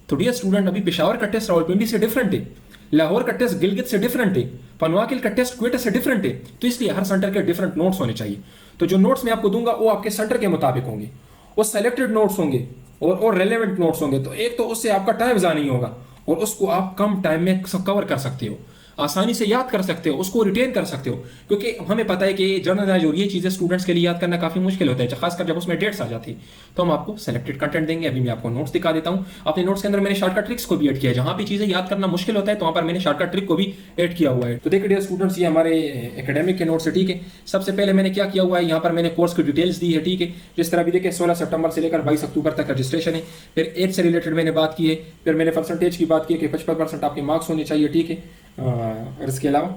S1: तो डियर स्टूडेंट, अभी पेशावर का टेस्ट रावलपिंडी से डिफरेंट है, लाहौर का टेस्ट गिलगित से डिफरेंट है, पनवाकिल का टेस्ट क्वेटा से डिफरेंट है। तो इसलिए हर सेंटर के डिफरेंट नोट्स होने चाहिए। तो जो नोट्स मैं आपको दूंगा वो आपके सेंटर के मुताबिक होंगे, वो सेलेक्टेड नोट्स होंगे और रेलेवेंट नोट्स होंगे। तो एक तो उससे आपका टाइम ज़ाया नहीं होगा और उसको आप कम टाइम में कवर कर सकते हो, आसानी से याद कर सकते हो, उसको रिटेन कर सकते हो। क्योंकि हमें पता है कि जनरल नॉलेज और ये चीज़ें स्टूडेंट्स के लिए याद करना काफ़ी मुश्किल होता है, खासकर जब उसमें डेट्स आ जाती है। तो हम आपको सेलेक्टेड कंटेंट देंगे। अभी मैं आपको नोट्स दिखा देता हूँ। अपने नोट्स के अंदर मैंने शॉर्टकट ट्रिक्स को भी ऐड किया है। जहाँ भी चीज़ें याद करना मुश्किल होता है तो वहाँ पर मैंने शॉर्टकट ट्रिक को भी ऐड किया हुआ है। तो देखिए डियर स्टूडेंट्स, ये हमारे एकेडमिक के नोट्स है। ठीक है, सबसे पहले मैंने क्या किया हुआ है, यहाँ पर मैंने कोर्स की डिटेल्स दी है। ठीक है, जिस तरह भी देखिए 16 सितंबर से लेकर 22 अक्टूबर तक रजिस्ट्रेशन है। फिर एज से रिलेटेड मैंने बात की है, फिर मैंने परसेंटेज की बात की कि 55% आपके मार्क्स होने चाहिए। ठीक है, और इसके अलावा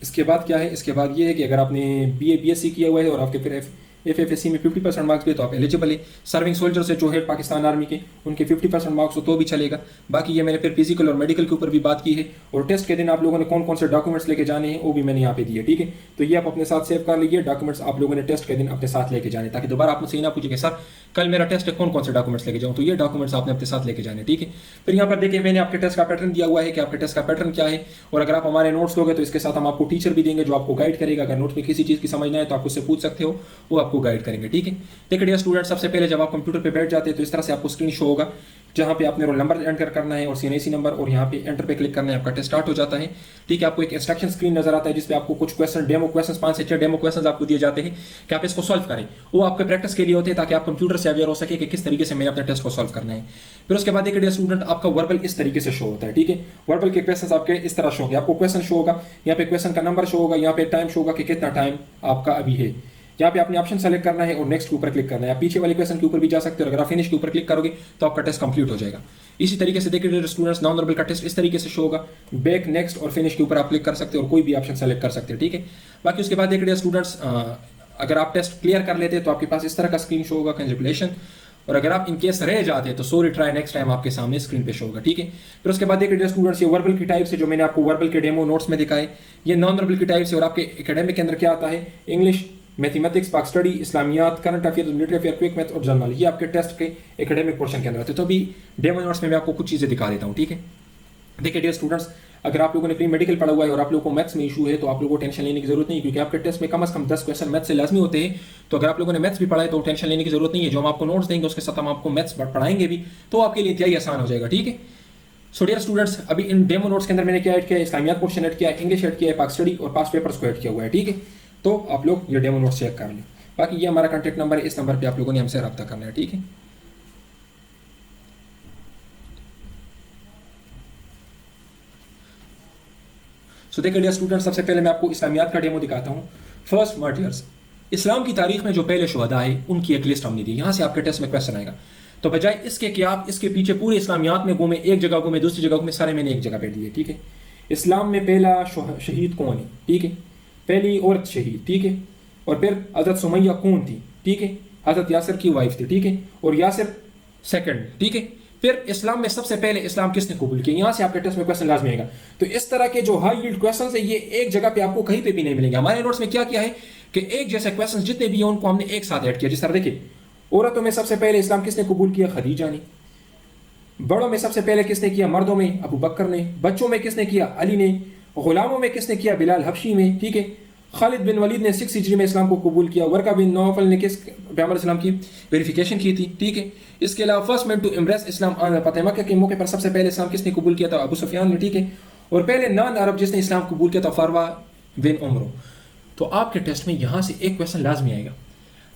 S1: इसके बाद क्या है, इसके बाद ये है कि अगर आपने बीए बीएससी किया हुआ है और आपके फिर एफएफएससी में 50% मार्क्स भी है तो आप एलिजिबल है। सर्विंग सोल्जर से जो है पाकिस्तान आर्मी के, उनके 50% मार्क्स हो तो भी चलेगा। बाकी ये मैंने फिर फिजिकल और मेडिकल के ऊपर भी बात की है और टेस्ट के दिन आप लोगों ने कौन कौन से डॉक्यूमेंट्स लेके जाने हैं वो भी मैंने यहाँ पे दिए। ठीक है, तो ये आप अपने साथ सेव कर लीजिए, डॉक्यूमेंट्स आप लोगों ने टेस्ट के दिन अपने साथ लेके जाने, ताकि दोबारा आप मुझसे ना पूछे कि सर कल मेरा टेस्ट है, कौन कौन से डॉक्यूमेंट्स लेके जाऊँ, तो ये डॉक्यूमेंट्स आपने अपने साथ लेके जाने। ठीक है, फिर यहाँ पर देखिए मैंने आपके टेस्ट का पैटर्न दिया हुआ है कि आपके टेस्ट का पैटर्न क्या है। और अगर आप हमारे नोट्स लोगे तो इसके साथ हम आपको टीचर भी देंगे जो आपको गाइड करेगा। अगर नोट्स में किसी चीज़ की समझना है तो आप उससे पूछ सकते हो, वो आपको गाइड करेंगे। ठीक है, देखिए डियर स्टूडेंट, सबसे पहले जब आप कंप्यूटर पे बैठ जाते हैं तो इस तरह से आपको स्क्रीन शो होगा जहाँ पे आपने रोल नंबर एंटर करना है और सीएनएसी नंबर और यहाँ पे एंटर पे क्लिक करना है, आपका टेस्ट स्टार्ट हो जाता है। ठीक है, आपको एक इंस्ट्रक्शन स्क्रीन नजर आता है जिसपे आपको कुछ क्वेश्चन, डेमो क्वेश्चन, 5 से 6 डेमो क्वेश्चन आपको दिए जाते हैं कि आप इसको सॉल्व करें। वो आपके प्रैक्टिस के लिए होते हैं ताकि आप कंप्यूटर से अवेयर हो सके कि किस तरीके से मैंने अपने टेस्ट को सॉल्व करना है। फिर उसके बाद देखिए डियर स्टूडेंट, आपका वर्बल इस तरीके से शो होता है। ठीक है, वर्बल के क्वेश्चन आपके इस तरह शो होंगे, आपको क्वेश्चन शो होगा, यहाँ पे क्वेश्चन का नंबर शो होगा, यहाँ पे टाइम शो होगा कि कितना टाइम आपका अभी है। यहाँ पे आपने ऑप्शन सेलेक्ट करना है और नेक्स्ट के ऊपर क्लिक करना है। आप पीछे वाले क्वेश्चन के ऊपर भी जा सकते हो, अगर आप फिनिश के ऊपर क्लिक करोगे तो आपका टेस्ट कंप्लीट हो जाएगा। इसी तरीके से देखिए स्टूडेंट्स, नॉन वर्बल का टेस्ट इस तरीके से शो होगा, बैक, नेक्स्ट और फिनिश के ऊपर आप क्लिक कर सकते हो और कोई भी ऑप्शन सेलेक्ट कर सकते हो। ठीक है, बाकी उसके बाद देखिए स्टूडेंट्स, अगर आप टेस्ट क्लियर कर लेते हैं तो आपके पास इस तरह का स्क्रीन शो होगा, कंग्रेचुलेशन। और अगर आप इनकेस रह जाते हैं तो सॉरी ट्राई नेक्स्ट टाइम आपके सामने स्क्रीन पे शो होगा। ठीक है, फिर उसके बाद देखिए स्टूडेंट्स, ये वर्बल की टाइप से जो मैंने आपको वर्बल के डेमो नोट्स में दिखाए, ये नॉन वर्बल की टाइप से। और आपके एकेडमिक के अंदर क्या आता है, English, mathematics, Pak study, Islamiat, current affair, military affair, quick math और जनरल, ये आपके टेस्ट के एकेडमिक पोर्शन के अंदर आते हैं। तो अभी डेमो नोट्स में मैं आपको कुछ चीज़ें दिखा देता हूँ, ठीक है। देखिए डियर स्टूडेंट्स, अगर आप लोगों ने प्री मेडिकल पढ़ा हुआ है और आप लोगों को मैथ्स में इशू है तो आप लोगों को टेंशन लेने की जरूरत नहीं है, क्योंकि आपके टेस्ट में कम से कम 10 क्वेश्चन मैथ्स से लाजमी होते हैं। तो अगर आप लोगों ने मैथ्स भी पढ़ा है तो टेंशन लेने की जरूरत नहीं है। जो हम आपको नोट्स देंगे उसके साथ हम आपको मैथ्स पढ़ाएंगे भी, तो आपके लिए इंतहाई आसान हो जाएगा, ठीक है। सो डियर स्टूडेंट्स, अभी इन डेमो नोट्स के अंदर मैंने क्या ऐड किया है, इस्लामियात पोर्शन ऐड किया है, इंग्लिश ऐड किया है, पाक स्टडी और पास्ट पेपर्स को ऐड किया हुआ है, ठीक है। तो आप लोग ये डेमो नोट्स चेक कर लें। बाकी ये हमारा कॉन्टैक्ट नंबर है, इस नंबर पे आप लोगों ने हमसे रब्ता करना है, ठीक है। सो देखिए डियर स्टूडेंट, सबसे पहले मैं आपको इस्लामियात का डेमो दिखाता हूँ। फर्स्ट मार्टियर्स, इस्लाम की तारीख में जो पहले शुहदा है उनकी एक लिस्ट हमने दी। यहाँ से आपके टेस्ट में क्वेश्चन आएगा। तो बजाय इसके कि आप इसके पीछे पूरे इस्लामियात में घूमे, एक जगह घूमे, दूसरी जगह घूमे, सारे मैंने एक जगह पे दिए, ठीक है। इस्लाम में पहला शहीद कौन है, ठीक है, पहली औरत शहीद, ठीक है। और फिर हजरत सुमैया कौन थी, ठीक है, हजरत यासिर की वाइफ थी, ठीक है। और यासिर सेकंड, ठीक है। फिर इस्लाम में सबसे पहले इस्लाम किसने कबूल किया, यहां से आपके टेस्ट में क्वेश्चन लाजमी आएगा। तो इस तरह के जो हाई यील्ड क्वेश्चन है ये एक जगह पे आपको कहीं पे भी नहीं मिलेंगे। हमारे नोट्स में क्या किया है कि एक जैसे क्वेश्चन जितने भी हैं उनको हमने एक साथ ऐड किया। जिस तरह देखिए, औरतों में सबसे पहले इस्लाम किसने कबूल किया, खदीजा ने। बड़ों में सबसे पहले किसने किया, मर्दों में अबू बकर ने। बच्चों में किसने किया, अली ने। गुलामों में किसने किया, बिलाल हबशी में, ठीक है। खालिद बिन वलीद ने 6 हिजरी में इस्लाम को कबूल किया। वर्का बिन नौफल ने किस पैगंबर इस्लाम की वेरिफिकेशन की थी, ठीक है। इसके अलावा फर्स्ट मैन टू एम्ब्रेस इस्लाम फतेह मक्का के मौके पर सबसे पहले इस्लाम किसने कबूल किया था, अबू सुफियान ने, ठीक है। और पहले नॉन अरब जिसने इस्लाम कबूल किया था, फरवा बिन उमरो। तो आपके टेस्ट में यहाँ से एक क्वेश्चन लाजमी आएगा।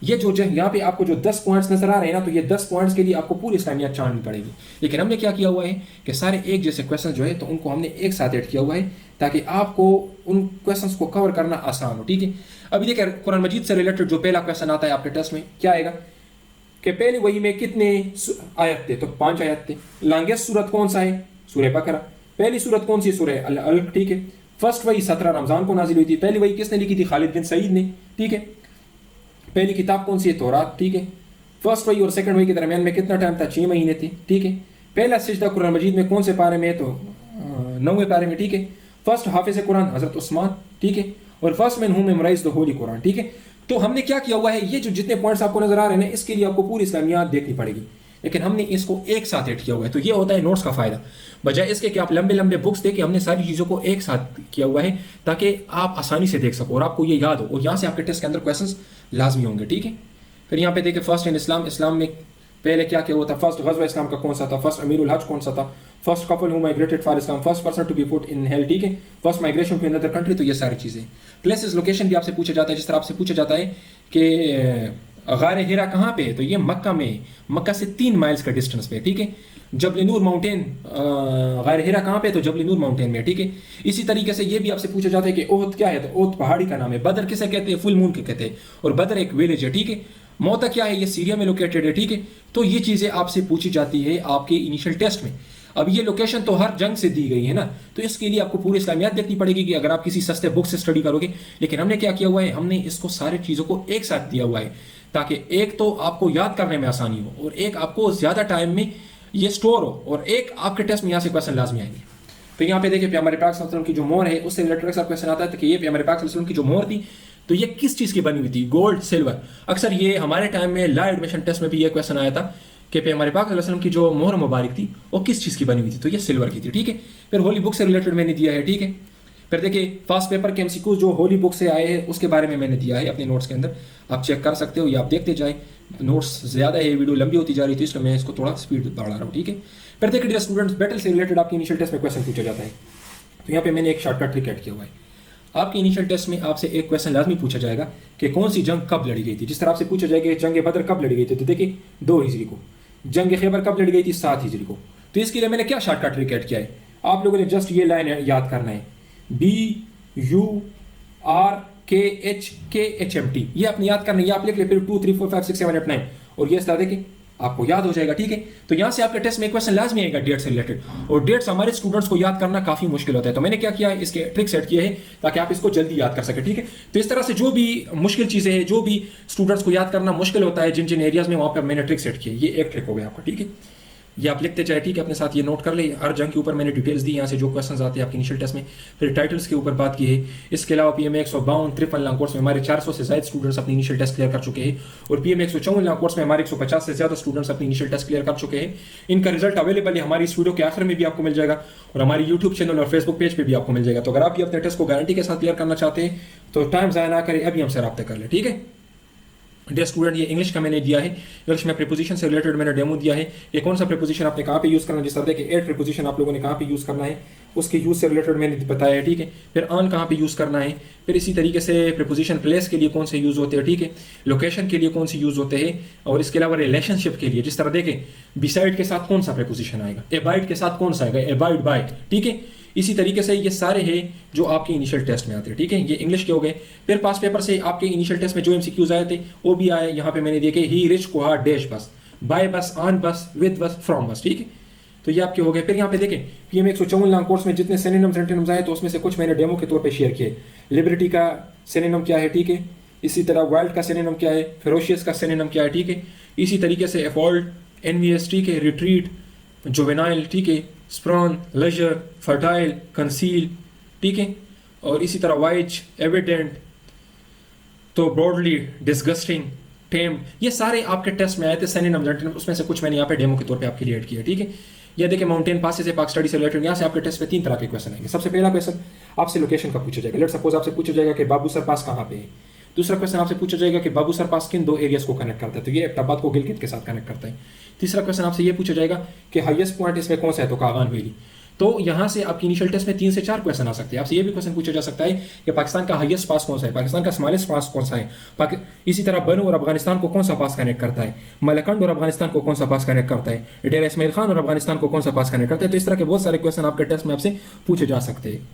S1: ये जो यहाँ पे आपको जो 10 पॉइंट्स नजर आ रहे हैं ना, तो ये 10 पॉइंट्स के लिए आपको पूरी इस्लामियात छाननी पड़ेगी। लेकिन हमने क्या किया हुआ है कि सारे एक जैसे क्वेश्चन जो है तो उनको हमने एक साथ ऐड किया हुआ है ताकि आपको उन क्वेश्चंस को कवर करना आसान हो, ठीक है। अभी देखिए कुरान मजीद से रिलेटेड जो पहला क्वेश्चन आता है आपके टेस्ट में क्या आएगा कि पहले वही में कितने आयत थे, तो 5 आयत थे। लॉन्गेस्ट सूरत कौन सा है, सूरह बकरा। पहली सूरत कौन सी, सूरह अल-अलक, ठीक है। फर्स्ट वही 17 रमजान को नाजिल हुई थी। पहली वही किसने लिखी थी, खालिद बिन सईद ने, ठीक है। पहली किताब कौन सी है, तौरात, ठीक है। फर्स्ट वही और सेकंड वही के दरमियान में कितना टाइम था, 6 महीने थे, ठीक है। पहला सिजदा कुरान मजीद में कौन से पारे में, तो 9वें पारे में, ठीक है। फर्स्ट हाफिज कुरान हजरत उस्मान, ठीक है। और फर्स्ट मैन हूं मेमोराइज द होली कुरान, ठीक है। तो हमने क्या किया हुआ है, ये जो जितने पॉइंट्स आपको नजर आ रहे हैं ना, इसके लिए आपको पूरी इस्लामियात देखनी पड़ेगी, लेकिन हमने इसको एक साथ ऐड किया हुआ है। तो ये होता है नोट्स का फायदा। बजाय इसके कि आप लंबे लंबे बुक्स देखें, हमने सारी चीज़ों को एक साथ किया हुआ है ताकि आप आसानी से देख सको और आपको ये याद हो, और यहाँ से आपके टेस्ट के अंदर क्वेश्चंस लाजमी होंगे, ठीक है। फिर यहाँ पे देखिए फर्स्ट इन इस्लाम, इस्लाम में पहले क्या क्या हुआ था, फर्स्ट गज़वा इस्लाम का कौन सा था, फर्स्ट अमीरुल हज कौन सा था, first couple who migrated for Islam, first person to be put in hell, ठीक है। First migration to another country, तो ये सारी चीज़ें। प्लेसेस लोकेशन भी आपसे पूछा जाता है, जिस तरह आपसे पूछा जाता है कि गार हिरा कहाँ पे है, तो ये मक्का में, मक्का से 3 माइल्स का डिस्टेंस पे, ठीक है। जबल नूर माउंटेन, गार हिरा कहाँ पे, तो जबल नूर माउंटेन में, ठीक है। इसी तरीके से ये भी आपसे पूछा जाता है कि ओहद क्या है, तो ओहद पहाड़ी का नाम है। बदर किसे कहते हैं, फुल मून के कहते हैं, और बदर एक विलेज है, ठीक है। मौता क्या है, ये सीरिया में लोकेटेड है, ठीक है। तो ये चीज़ें आपसे पूछी जाती है आपके इनिशियल टेस्ट में। अब ये लोकेशन तो हर जंग से दी गई है ना, तो इसके लिए आपको पूरी इस्लामियात देखनी पड़ेगी कि अगर आप किसी सस्ते बुक से स्टडी करोगे। लेकिन हमने क्या किया हुआ है, हमने इसको सारी चीज़ों को एक साथ दिया हुआ है ताकि एक तो आपको याद करने में आसानी हो, और एक आपको ज़्यादा टाइम में ये स्टोर हो, और एक आपके टेस्ट में यहाँ से क्वेश्चन लाजमी आएंगे। तो यहाँ पे देखिए हमारे पाक सल्लल्लाहु अलैहि वसल्लम की जो मोहर है उससे रिलेटेड अक्सर क्वेश्चन आता है कि ये हमारे पाक सल्लल्लाहु अलैहि वसल्लम की जो मोहर थी तो ये किस चीज़ की बनी हुई थी, गोल्ड, सिल्वर। अक्सर ये हमारे टाइम में ला एडमिशन टेस्ट में भी ये क्वेश्चन आया था कि हमारे पाक सल्लल्लाहु अलैहि वसल्लम की जो मोहर मुबारक थी वो किस चीज़ की बनी हुई थी, तो ये सिल्वर की थी, ठीक है। फिर होली बुक से रिलेटेड मैंने दिया है, ठीक है। फिर देखिए फास्ट पेपर के एमसीक्यूज जो होली बुक से आए हैं उसके बारे में मैंने दिया है अपने नोट्स के अंदर, आप चेक कर सकते हो या आप देखते जाए। नोट्स ज़्यादा है, वीडियो लंबी होती जा रही थी, इसलिए मैं इसको थोड़ा स्पीड बढ़ा रहा हूँ, ठीक है। फिर देखिए डियर स्टूडेंट्स, बैटल से रिलेटेड आपके इनिशियल टेस्ट में क्वेश्चन पूछा जाता है, तो यहाँ पे मैंने एक शॉर्टकट ट्रिक ऐड किया हुआ है। आपके इनिशियल टेस्ट में आपसे एक क्वेश्चन लाजमी पूछा जाएगा कि कौन सी जंग कब लड़ी गई थी। जिस तरह आपसे पूछा जाएगा जंग बदर कब लड़ी गई थी, तो देखिए 2 हिजरी को। जंग खैबर कब लड़ी गई थी, 7 हिजरी को। तो इसके लिए मैंने क्या शॉर्टकट ट्रिक ऐड किया है, आप लोगों ने जस्ट ये लाइन याद करना है, BURKHKHMT, ये अपने याद करना है। ये आप लिख ले, फिर 2 3 4 5 6 7 8 9 और ये इस तरह देखिए आपको याद हो जाएगा, ठीक है। तो यहाँ से आपके टेस्ट में क्वेश्चन लाजमी आएगा डेट से रिलेटेड, और डेट्स हमारे स्टूडेंट्स को याद करना काफ़ी मुश्किल होता है। तो मैंने क्या किया है, इसके ट्रिक सेट किए हैं ताकि आप इसको जल्दी याद कर सकें, ठीक है। तो इस तरह से जो भी मुश्किल चीज़ें हैं, जो भी स्टूडेंट्स को याद करना मुश्किल होता है जिन जिन एरियाज में, वहाँ पर मैंने ट्रिक सेट की है। ये एक ट्रिक हो गया आपका, ठीक है। ये आप लिखते जाए, ठीक है, अपने साथ ये नोट कर ले। हर जंग के ऊपर मैंने डिटेल्स दी यहाँ से जो क्वेश्चंस आते हैं आपके इनिशियल टेस्ट में। फिर टाइटल्स के ऊपर बात की है। इसके अलावा पीएमए 152 53 लॉन्ग कोर्स में हमारे 400 से ज़्यादा स्टूडेंट्स अपनी इनिशियल टेस्ट क्लियर कर चुके हैं, और पीएमए 154 लॉन्ग कोर्स में हमारे 150 से ज़्यादा स्टूडेंट्स अपनी इनिशियल टेस्ट क्लियर कर चुके हैं। इनका रिजल्ट अवेलेबल है हमारी इस वीडियो के आखिर में भी आपको मिल जाएगा, और हमारी यूट्यूब चैनल और फेसबुक पेज पर भी आपको मिल जाएगा। तो अगर आप भी अपने टेस्ट को गारंटी के साथ क्लियर करना चाहते हैं तो टाइम ज़ाया ना करें, अभी हमसे रब्ता कर लें, ठीक है। डियर स्टूडेंट, ये इंग्लिश का मैंने दिया है, इंग्लिश में प्रीपोजिशन से रिलेटेड मैंने डेमो दिया है। ये कौन सा प्रीपोजिशन आपने कहाँ पे यूज़ करना है, जिस तरह के 8 प्रीपोजिशन आप लोगों ने कहाँ पे यूज़ करना है उसके यूज़ से रिलेटेड मैंने बताया है, ठीक है। फिर ऑन कहाँ पे यूज़ करना है, फिर इसी तरीके से प्रीपोजिशन प्लेस के लिए कौन से यूज़ होते हैं, ठीक है, लोकेशन के लिए कौन से यूज़ होते हैं, और इसके अलावा रिलेशनशिप के लिए जिस तरह देखें बिसाइड के साथ कौन सा प्रीपोजिशन आएगा, एबाइड के साथ कौन सा आएगा, एबाइड बाय, ठीक है। इसी तरीके से ये सारे हैं जो आपके इनिशियल टेस्ट में आते हैं, ठीक है। ये इंग्लिश के हो गए। फिर पास पेपर से आपके इनिशियल टेस्ट में जो एमसीक्यूज आए थे वो भी आए, यहाँ पे मैंने देखे ही रिच कोहा डैश बस, बाय बस, ऑन बस, विद बस, फ्रॉम बस, ठीक है। तो ये आपके हो गए। फिर यहाँ पे देखें पीएमए 154 लॉन्ग कोर्स में जितने सिनोनिम्स एंटोनिम्स आए तो उसमें से कुछ मैंने डेमो के तौर पे शेयर किए। लिबर्टी का सिनोनिम क्या है, ठीक है। इसी तरह वाइल्ड का सिनोनिम क्या है, फेरोशियस का सिनोनिम क्या है, ठीक है। इसी तरीके से एफॉल्ट, एनवीएस, ठीक है, रिट्रीट, जुवेनाइल, ठीक है, स्प्रॉन, लेजर, फर्टाइल, कंसील, ठीक है। और इसी तरह वाइच, एविडेंट, तो ब्रॉडली, डिस्गस्टिंग, टेम, ये सारे आपके टेस्ट में आए थे सिनोनिम्स एंटोनिम्स। उसमें से कुछ मैंने यहाँ पे डेमो के तौर पे आपके लिए ऐड किया, ठीक है। ये देखिए माउंटेन पासेस है पाक स्टडी से रिलेटेड, यहाँ से आपके टेस्ट में 3 तरह के क्वेश्चन आएंगे। सबसे पहला क्वेश्चन आपसे लोकेशन का पूछा जाएगा। लेट सपोज आपसे पूछा जाएगा कि बाबू सर पास कहाँ पे है। दूसरा क्वेश्चन आपसे पूछा जाएगा कि बाबू सर पास किन 2 एरियाज को कनेक्ट करता है, तो ये एबटाबाद को गिलगित के साथ कनेक्ट करता है। तीसरा क्वेश्चन आपसे ये पूछा जाएगा कि हाईएस्ट पॉइंट इसमें कौन सा है, तो कागान वैली। तो यहाँ से आपकी इनिशियल टेस्ट में 3 से 4 क्वेश्चन आ सकते हैं। आपसे ये भी क्वेश्चन पूछा जा सकता है कि पाकिस्तान का हाईएस्ट पास कौन सा है, पाकिस्तान का स्मॉलेस्ट पास कौन सा है, इसी तरह बनो और अफगानिस्तान को कौन सा पास कनेक्ट करता है, मलकंड और अफगानिस्तान को कौन सा पास कनेक्ट करता है, डेरा इस्माइल खान और अफगानिस्तान को कौन सा पास कनेक्ट करता है। तो इस तरह के बहुत सारे क्वेश्चन आपके टेस्ट में आपसे पूछे जा सकते हैं,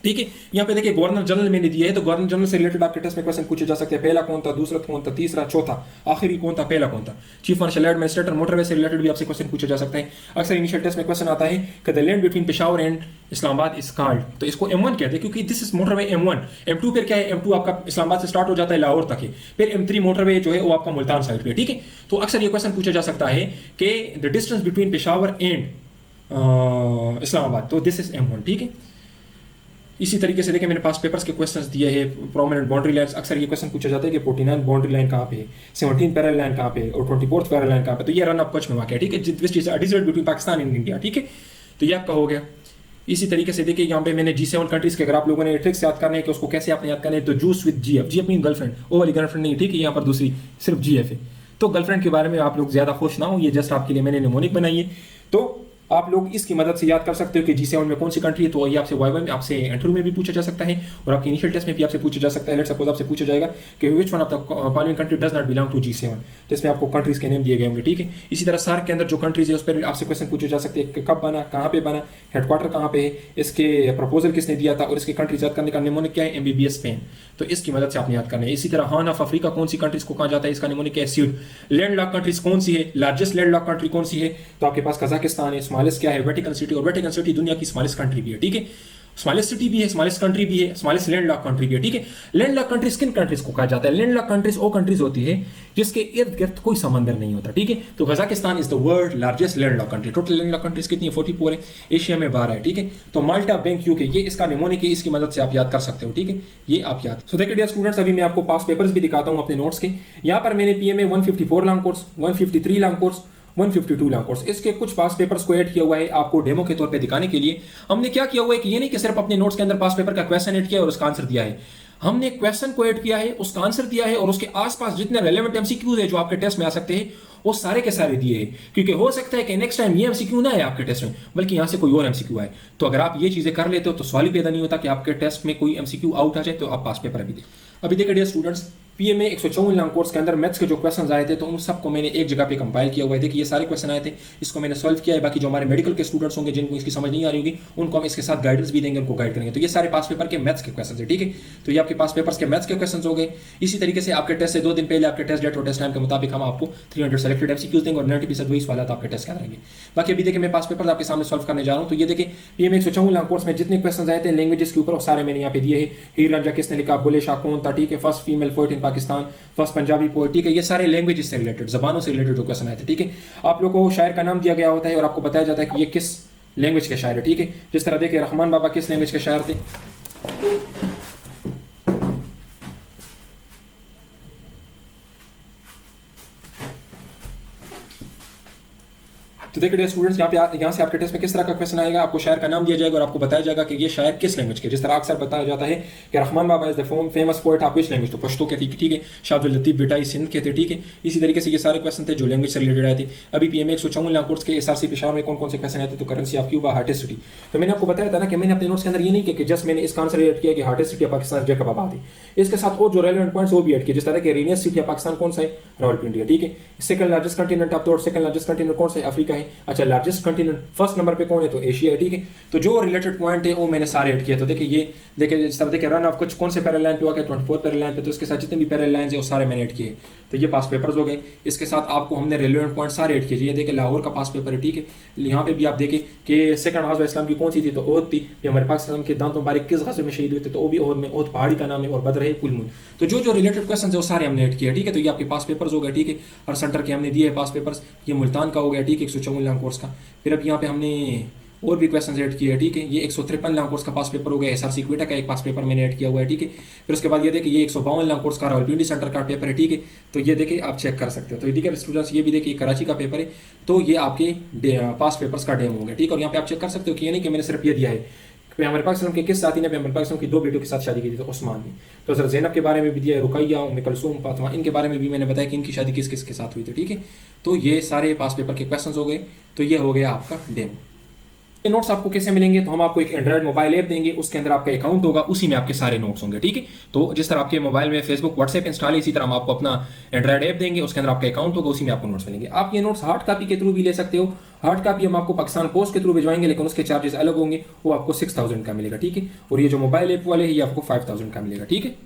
S1: ठीक है। यहाँ पे देखिए गवर्नर जनरल मैंने दिया है, तो गवर्नर जनरल से रिलेटेड आपके टेस्ट में क्वेश्चन पूछे जा सकते हैं। पहला कौन था, दूसरा कौन था, तीसरा, चौथा, आखिरी कौन था, पहला कौन था। चीफ मार्शल एडमिनिस्ट्रेटर, मोटरवे से रिलेटेड भी आपसे क्वेश्चन पूछे जा सकते हैं। अक्सर इनिशियल टेस्ट में क्वेश्चन आता है कि the land between Peshawar and Islamabad is called, तो इसको M1 कहते हैं क्योंकि this is motorway M1। M2 फिर क्या है, M2 आपका इस्लामाबाद से स्टार्ट हो जाता है लाहौर तक है। फिर M3 मोटरवे जो है वो आपका मुल्तान साइड पे, ठीक है। तो अक्सर ये क्वेश्चन पूछा जा सकता है कि the distance between Peshawar and Islamabad, तो दिस इज M1, ठीक है। इसी तरीके से देखिए मैंने पास पेपर्स के क्वेश्चंस दिए हैं। प्रोमिनेंट बाउंड्री लाइंस, अक्सर ये क्वेश्चन पूछा जाता है कि 49 बाउंड्री लाइन कहाँ पे है, 17 पैरेलल लाइन कहाँ पे है, और 24th पैरेलल लाइन कहाँ पे। तो ये रन ऑफ कच्छ में वाक़ है, ठीक है, which is digital between Pakistan and India, ठीक है। तो ये आपका हो गया। इसी तरीके से देखिए यहाँ पे मैंने G7 कंट्रीज के, अगर आप लोगों ने ट्रिक्स याद करने हैं कि उसको कैसे आपने याद करना है, तो जूस विद GF, जी अपनी गर्लफ्रेंड, वो वाली गर्लफ्रेंड नहीं, ठीक है, यहाँ पर दूसरी सिर्फ GF है। तो गर्लफ्रेंड के बारे में आप लोग ज्यादा खुश ना हो, ये जस्ट आपके लिए मैंने निमोनिक बनाई है। तो आप लोग इसकी मदद से याद कर सकते हो कि G7 में कौन सी कंट्री है। तो ये आपसे वाइवा में, आपसे इंटरव्यू में भी पूछा जा सकता है और आपके इनिशियल टेस्ट में भी आपसे पूछा जा सकता है। लेट्स सपोज आपसे पूछा जाएगा कि which one of the following country does not belong to G7, तो इसमें आपको कंट्रीज के नेम दिए गए होंगे, ठीक है। इसी तरह सार्क के अंदर जो कंट्रीज है उस पर आपसे क्वेश्चन पूछे जा सकते हैं कि कब बना, कहाँ पे बना, हेडक्वार्टर कहाँ पे है, इसके प्रपोजल किसने दिया था, और इसके कंट्रीज याद करने का निमोनिक क्या है, MBBS स्पेन। तो इसकी मदद से आपने याद करना है। इसी तरह हॉर्न ऑफ अफ्रीका कौन सी कंट्रीज को कहा जाता है, इसका निमोनिक क्या है, स्यूड। लैंड लॉक कंट्रीज कौन सी है, लार्जेस्ट लैंड लॉक कंट्री कौन सी है, तो आपके पास कजाकिस्तान है। स्मॉलेस्ट क्या है, वेटिकन सिटी, और वेटिकन सिटी दुनिया की स्मॉलेस्ट कंट्री भी है, ठीक है। स्मॉलेस्ट सिटी भी है, स्मॉलेस्ट कंट्री भी है, स्मॉलेस्ट लैंड लॉक कंट्री भी है, ठीक है। लैंड लॉक कंट्रीज किन कंट्रीज को कहा जाता है, लैंड लॉक कंट्रीज वो कंट्रीज होती है जिसके इर्द गिर्द कोई समंदर नहीं होता, ठीक है। तो Kazakhstan is the world largest land lock country. Total land lock countries कितनी है, 44 है, एशिया में 12 है, ठीक है। तो माल्टा, बैंक, यूके, ये इसका निमोनिक है, इसकी मदद से आप याद कर सकते हो, ठीक है। ये आप याद। सो देखिए डियर स्टूडेंट्स, अभी मैं आपको पास पेपर्स भी दिखाता हूं अपने नोट्स के। यहाँ पर मैंने PMA 154 long course, 153 long course, 152 long course, इसके कुछ पास पेपर्स को ऐड किया हुआ है आपको डेमो के तौर पे दिखाने के लिए। हमने क्या किया हुआ है कि ये नहीं कि सिर्फ अपने नोट्स के अंदर पास पेपर का क्वेश्चन ऐड किया और उसका आंसर दिया है। हमने क्वेश्चन को ऐड किया है, उसका आंसर दिया है, और उसके आसपास जितने रेलेवेंट एमसीक्यूज है जो आपके टेस्ट में आ सकते हैं वो सारे के सारे दिए हैं। क्योंकि हो सकता है कि नेक्स्ट टाइम ये एमसीक्यू ना आए आपके टेस्ट में, बल्कि यहां से कोई और एमसीक्यू आए। तो अगर आप ये चीजें कर लेते हो तो सवाल ही पैदा नहीं होता कि आपके टेस्ट में कोई एमसीक्यू आउट आ जाए, तो आप पास पेपर अभी दें। अभी देखिए dear students, PMA 154 long course के अंदर मैथ्स के जो क्वेश्चन आए थे तो उन सबको मैंने एक जगह पे कंपाइल किया हुआ है। देखिए ये सारे क्वेश्चन आए थे, इसको मैंने सॉल्व किया है। बाकी जो हमारे मेडिकल के स्टूडेंट्स होंगे जिनको इसकी समझ नहीं आ रही होगी उनको हम इसके साथ गाइडेंस भी देंगे, उनको गाइड करेंगे। तो ये सारे पास पेपर के मैथ्स के क्वेश्चन है, ठीक है। तो ये आपके पास पेपर्स के मैथ्स के क्वेश्चन हो गए। इसी तरीके से आपके टेस्ट से 2 दिन पहले आपके टेस्ट डेट और टेस्ट टाइम के मुताबिक हम आपको 300 सेलेक्टेड एमसीक्यूज देंगे और 90% वही सवाल आपके टेस्ट के रहेंगे। बाकी अभी देखिए मैं पास पेपर आपके सामने सॉल्व करने जा रहा हूँ। तो ये देखिए पीएमए 154 लॉन्ग कोर्स में जितने क्वेश्चन आए थे लैंग्वेजेस के ऊपर सारे मैंने यहाँ पे दिए हैं। हीर रांझा किसने लिखा, बुले शाह कौन था, ठीक है। First female poet in Pakistan, first Punjabi poet, ठीक है, ये सारे लैंग्वेज से रिलेटेड, जबानों से रिलेटेड जो क्वेश्चन आए थे, ठीक है। आप लोगों को शायर का नाम दिया गया होता है और आपको बताया जाता है कि ये किस लैंग्वेज के शायर है, ठीक है। जिस तरह देखिए रहमान बाबा किस लैंग्वेज के शायर थे, तो देखिए स्टूडेंट्स यहाँ से आपके टेस्ट में किस तरह का क्वेश्चन आएगा, आपको शायर का नाम दिया जाएगा और आपको बताया जाएगा कि ये शायर किस लैंग्वेज के। जिस तरह अक्सर बताया जाता है कि Rahman Baba is the famous poet of which language, तो पश्तो के थे, ठीक है। शाह अब्दुल लतीफ बिटाई सिंध के थे, ठीक है। इसी तरीके से ये सारे क्वेश्चन थे जो लैंग्वेज से रिलेटेड आए थे। अभी पीएम 154 लाख कोर्स के एसआरसी पेशावर में कौन कौन से क्वेश्चन आए थे, तो currency of Cuba, heartiest city. तो मैंने आपको बताया था ना कि मैंने अपने नोट्स के अंदर ये नहीं किया कि जस्ट मैंने इसका आंसर एड किया कि हार्टेस्ट सिटी पाकिस्तान जैकबाबाद है, इसके साथ और जो रेलेवेंट पॉइंट्स वो भी एड किए। जिस तरह के रेनियस सिटी पाकिस्तान कौन सा है, रावलपिंडी है, ठीक है। Second largest continent of the world, second largest continent कौन सा है, अफ्रीका है। अच्छा लार्जेस्ट कंटिनेंट फर्स्ट नंबर पे कौन है, तो एशिया है, ठीक है। तो जो रिलेटेड पॉइंट है वो मैंने सारे ऐड किए। तो देखिए ये देखिए जिस तरह देखिए रन ऑफ कुछ कौन से पैरेलल लाइन पे हुआ, 24 पैरेलल लाइन पे, तो इसके साथ जितने भी पैरेलल लाइंस है वो सारे मैंने ऐड किए। तो ये पास पेपर्स हो गए। इसके साथ आपको हमने रेलेवेंट पॉइंट सारे ऐड किए। ये देखिए लाहौर का पास पेपर है, ठीक है। यहाँ पे भी आप देखें कि सेकंड गाज़वा इस्लाम की कौन सी थी, तो ओहद थी। ये हमारे पाकिस्तान के दांत मुबारक किस गाज़वे में शहीद हुए थे, तो वो भी ओहद में, ओहद पहाड़ी का नाम है, और बदर है पुलमुन। तो जो जो रिलेटेड क्वेश्चन है वो सारे हमने ऐड किया, ठीक है। तो ये आपके पास पेपर्स हो गए, ठीक है। और सेंटर के हमने दिए पास पेपर्स। ये मुल्तान का हो गया, ठीक है, 154 लाख कोर्स का। फिर अब यहाँ पे हमने और भी क्वेश्चन ऐड किए हैं, ठीक है। ये 153 लाख कोर्स का पास पेपर हो गया। एसआरसी क्वेटा का एक पास पेपर मैंने ऐड किया हुआ है, ठीक है। फिर उसके बाद ये देखिए ये 152 लाख कोर्स का रावलपिंडी सेंटर का पेपर है, ठीक है। तो ये देखिए आप चेक कर सकते हो। तो देखिए स्टूडेंट्स ये भी देखिए कराची का पेपर है, तो ये आपके पास पेपर्स का डेमो हो गया, ठीक है। और यहाँ पे आप चेक कर सकते हो कि ये नहीं कि मैंने सिर्फ ये दिया है पैगंबर पाक सल्लल्लाहु अलैहि वसल्लम के किस साथी ने पैगंबर पाक सल्लल्लाहु अलैहि वसल्लम की 2 बेटों के साथ शादी की थी, तो उस्मान ने। तो हज़रत ज़ैनब के बारे में भी दिया है, रुकैया, उम्मे कुलसूम, फातिमा, इनके बारे में भी मैंने बताया कि इनकी शादी किस किस के साथ हुई थी, ठीक है। तो ये सारे पास पेपर के क्वेश्चन हो गए। तो ये हो गया आपका डेमो। ये नोट्स आपको कैसे मिलेंगे, तो हम आपको एक एंड्रॉइड मोबाइल ऐप देंगे, उसके अंदर आपका अकाउंट होगा, उसी में आपके सारे नोट्स होंगे, ठीक है। तो जिस तरह आपके मोबाइल में फेसबुक व्हाट्सएप इंस्टॉल है, इसी तरह हम आपको अपना एंड्रॉइड ऐप देंगे, उसके अंदर आपका अकाउंट होगा, उसी में आपको नोट्स मिलेंगे। आप ये नोट्स हार्ड कॉपी के थ्रू भी ले सकते हो। हार्ड कॉपी हम आपको पाकिस्तान पोस्ट के थ्रू भिजवाएंगे, लेकिन उसके चार्जेस अलग होंगे, वो आपको 6000 का मिलेगा, ठीक है। और ये जो मोबाइल ऐप वाले हैं ये आपको 5000 का मिलेगा, ठीक है।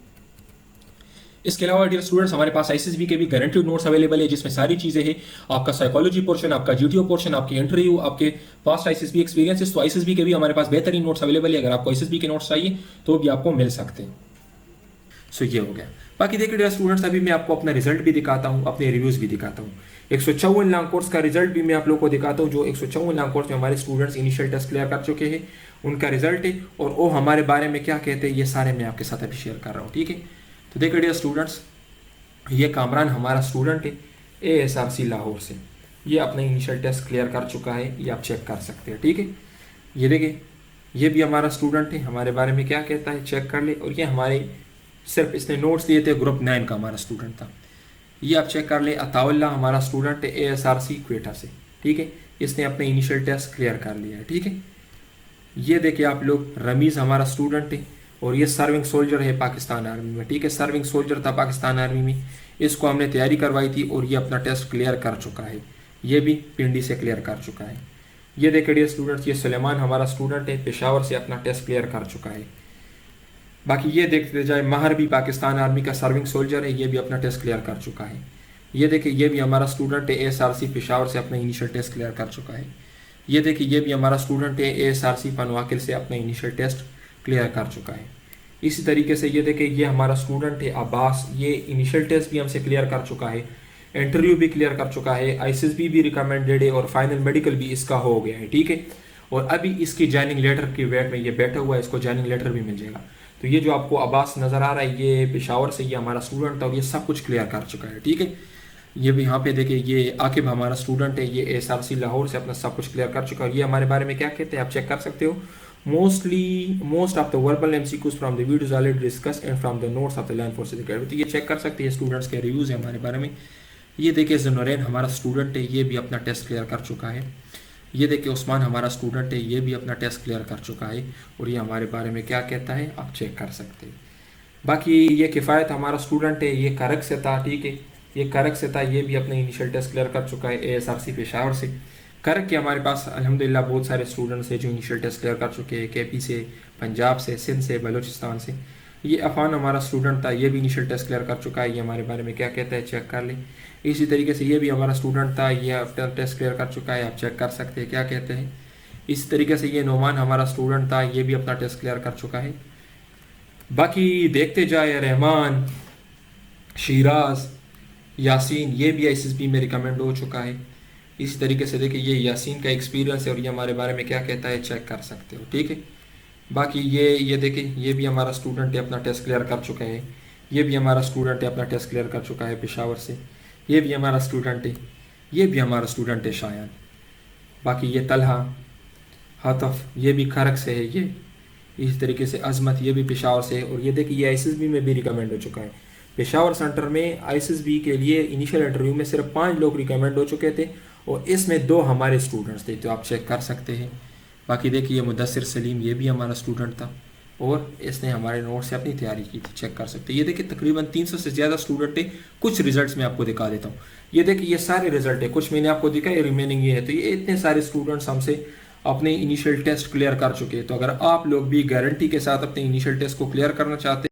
S1: इसके अलावा डियर स्टूडेंट्स हमारे पास आईसीएसबी के भी गारंटीड नोट्स अवेलेबल है, जिसमें सारी चीजें हैं। आपका साइकोलॉजी पोर्शन, आपका जीटीओ पोर्शन, आपकी इंटरव्यू, आपके पास्ट आईसीएसबी एक्सपीरियंसेस। तो आईसीएसबी के भी हमारे पास बेहतरीन नोट्स अवेलेबल है। अगर आपको आईसीएसबी के नोट्स चाहिए तो भी आपको मिल सकते हैं। सो ये हो गया। बाकी देखिए डियर स्टूडेंट्स अभी मैं आपको अपना रिजल्ट भी दिखाता हूँ, अपने रिव्यूज भी दिखाता हूँ। 154 लाख कोर्स का रिजल्ट भी मैं आप लोगों को दिखाता हूँ। जो 154 लाख कोर्स में हमारे स्टूडेंट्स इनिशियल टेस्ट क्लियर कर चुके हैं, उनका रिजल्ट है, और वो हमारे बारे में क्या कहते हैं ये सारे मैं आपके साथ अभी शेयर कर रहा हूँ, ठीक है। तो देखिए डियर स्टूडेंट्स ये कामरान हमारा स्टूडेंट है एएसआरसी लाहौर से। ये अपना इनिशियल टेस्ट क्लियर कर चुका है, ये आप चेक कर सकते हैं, ठीक है। ये देखिए ये भी हमारा स्टूडेंट है, हमारे बारे में क्या कहता है चेक कर ले। और ये हमारे सिर्फ इसने नोट्स दिए थे, ग्रुप 9 का हमारा स्टूडेंट था, ये आप चेक कर ले। अताउल्ला हमारा स्टूडेंट है एएसआरसी क्वेटा से, ठीक है। इसने अपने इनिशियल टेस्ट क्लियर कर लिया है, ठीक है। ये देखिए आप लोग रमीज़ हमारा स्टूडेंट है, और ये सर्विंग सोल्जर है पाकिस्तान आर्मी में, ठीक है। सर्विंग सोल्जर था पाकिस्तान आर्मी में, इसको हमने तैयारी करवाई थी और ये अपना टेस्ट क्लियर कर चुका है। ये भी पिंडी से क्लियर कर चुका है। ये देखिए डियर स्टूडेंट्स ये सुलेमान हमारा स्टूडेंट है, पेशावर से अपना टेस्ट क्लियर कर चुका है। बाकी ये देखते जाए महर भी पाकिस्तान आर्मी का सर्विंग सोल्जर है, ये भी अपना टेस्ट क्लियर कर चुका है। ये देखिए ये भी हमारा स्टूडेंट है एएसआरसी पेशावर से अपना इनिशियल टेस्ट क्लियर कर चुका है। ये देखिए ये भी हमारा स्टूडेंट है एएसआरसी पनवाकिल से अपना इनिशियल टेस्ट क्लियर कर चुका है। इसी तरीके से ये देखिए ये हमारा स्टूडेंट है अब्बास, ये इनिशियल टेस्ट भी हमसे क्लियर कर चुका है, इंटरव्यू भी क्लियर कर चुका है, आईसीएसबी भी रिकमेंडेड है, और फाइनल मेडिकल भी इसका हो गया है, ठीक है। और अभी इसकी जॉइनिंग लेटर की वेट में ये बैठा हुआ है, इसको जॉइनिंग लेटर भी मिल जाएगा। तो ये जो आपको अब्बास नज़र आ रहा है ये पेशावर से, ये हमारा स्टूडेंट था और ये सब कुछ क्लियर कर चुका है, ठीक है। ये भी यहाँ पे देखिए ये आकिब हमारा स्टूडेंट है, ये एएसआरसी लाहौर से अपना सब कुछ क्लियर कर चुका है। ये हमारे बारे में क्या कहते हैं आप चेक कर सकते हो। most of the verbal MCQs from the videos already discussed and from the notes of the land forces academy। तो ये चेक कर सकते हैं स्टूडेंट्स के रिव्यूज़ है हमारे बारे में। ये देखिए ज़ुनूरैन हमारा स्टूडेंट है, ये भी अपना टेस्ट क्लियर कर चुका है। ये देखिए उस्मान हमारा स्टूडेंट है, ये भी अपना टेस्ट क्लियर कर चुका है, और ये हमारे बारे में क्या कहता है आप चेक कर सकते हैं। बाकी ये किफ़ायत हमारा स्टूडेंट है, ये करक से था, ठीक है। ये करक से था, ये भी अपने इनिशियल टेस्ट क्लियर कर चुका है एएसआरसी पेशावर से। करक के हमारे पास अल्हम्दुलिल्लाह बहुत सारे स्टूडेंट्स हैं जो इनिशियल टेस्ट क्लियर कर चुके हैं, केपी से, पंजाब से, सिंध से, बलूचिस्तान से। ये अफान हमारा स्टूडेंट था, ये भी इनिशियल टेस्ट क्लियर कर चुका है, ये हमारे बारे में क्या कहता है चेक कर ले। इसी तरीके से ये भी हमारा स्टूडेंट था, ये अपना टेस्ट क्लियर कर चुका है, आप चेक कर सकते हैं क्या कहते हैं। इसी तरीके से ये नोमान हमारा स्टूडेंट था, ये भी अपना टेस्ट क्लियर कर चुका है। बाकी देखते जाए रहमान, शिराज, यासीन, ये भी एसएसबी में रिकमेंड हो चुका है। इसी तरीके से देखिए ये यासीन का एक्सपीरियंस है और ये हमारे बारे में क्या कहता है चेक कर सकते हो, ठीक है। बाकी ये देखिए ये भी हमारा स्टूडेंट है, अपना टेस्ट क्लियर कर चुके हैं। ये भी हमारा स्टूडेंट है, अपना टेस्ट क्लियर कर चुका है पेशावर से। ये भी हमारा स्टूडेंट है। ये भी हमारा स्टूडेंट है शायद। बाकी ये तलहा, हतफ, ये भी खरक से है ये। इसी तरीके से अजमत, ये भी पेशावर से है। और ये देखिए ये आईएसएसबी में भी रिकमेंड हो चुका है। पेशावर सेंटर में आईएसएसबी के लिए इनिशियल इंटरव्यू में सिर्फ 5 लोग रिकमेंड हो चुके थे और इसमें 2 हमारे स्टूडेंट्स थे, तो आप चेक कर सकते हैं। बाकी देखिए मुदस्सिर सलीम, ये भी हमारा स्टूडेंट था और इसने हमारे नोट से अपनी तैयारी की थी, चेक कर सकते हैं। ये देखिए तकरीबन 300 से ज़्यादा स्टूडेंट थे। कुछ रिजल्ट्स मैं आपको दिखा देता हूँ। ये देखिए ये सारे रिजल्ट है, कुछ मैंने आपको दिखाया, रिमेनिंग ये है। तो ये इतने सारे स्टूडेंट्स हमसे अपने इनिशियल टेस्ट क्लियर कर चुके हैं। तो अगर आप लोग भी गारंटी के साथ अपने इनिशियल टेस्ट को क्लियर करना चाहते हैं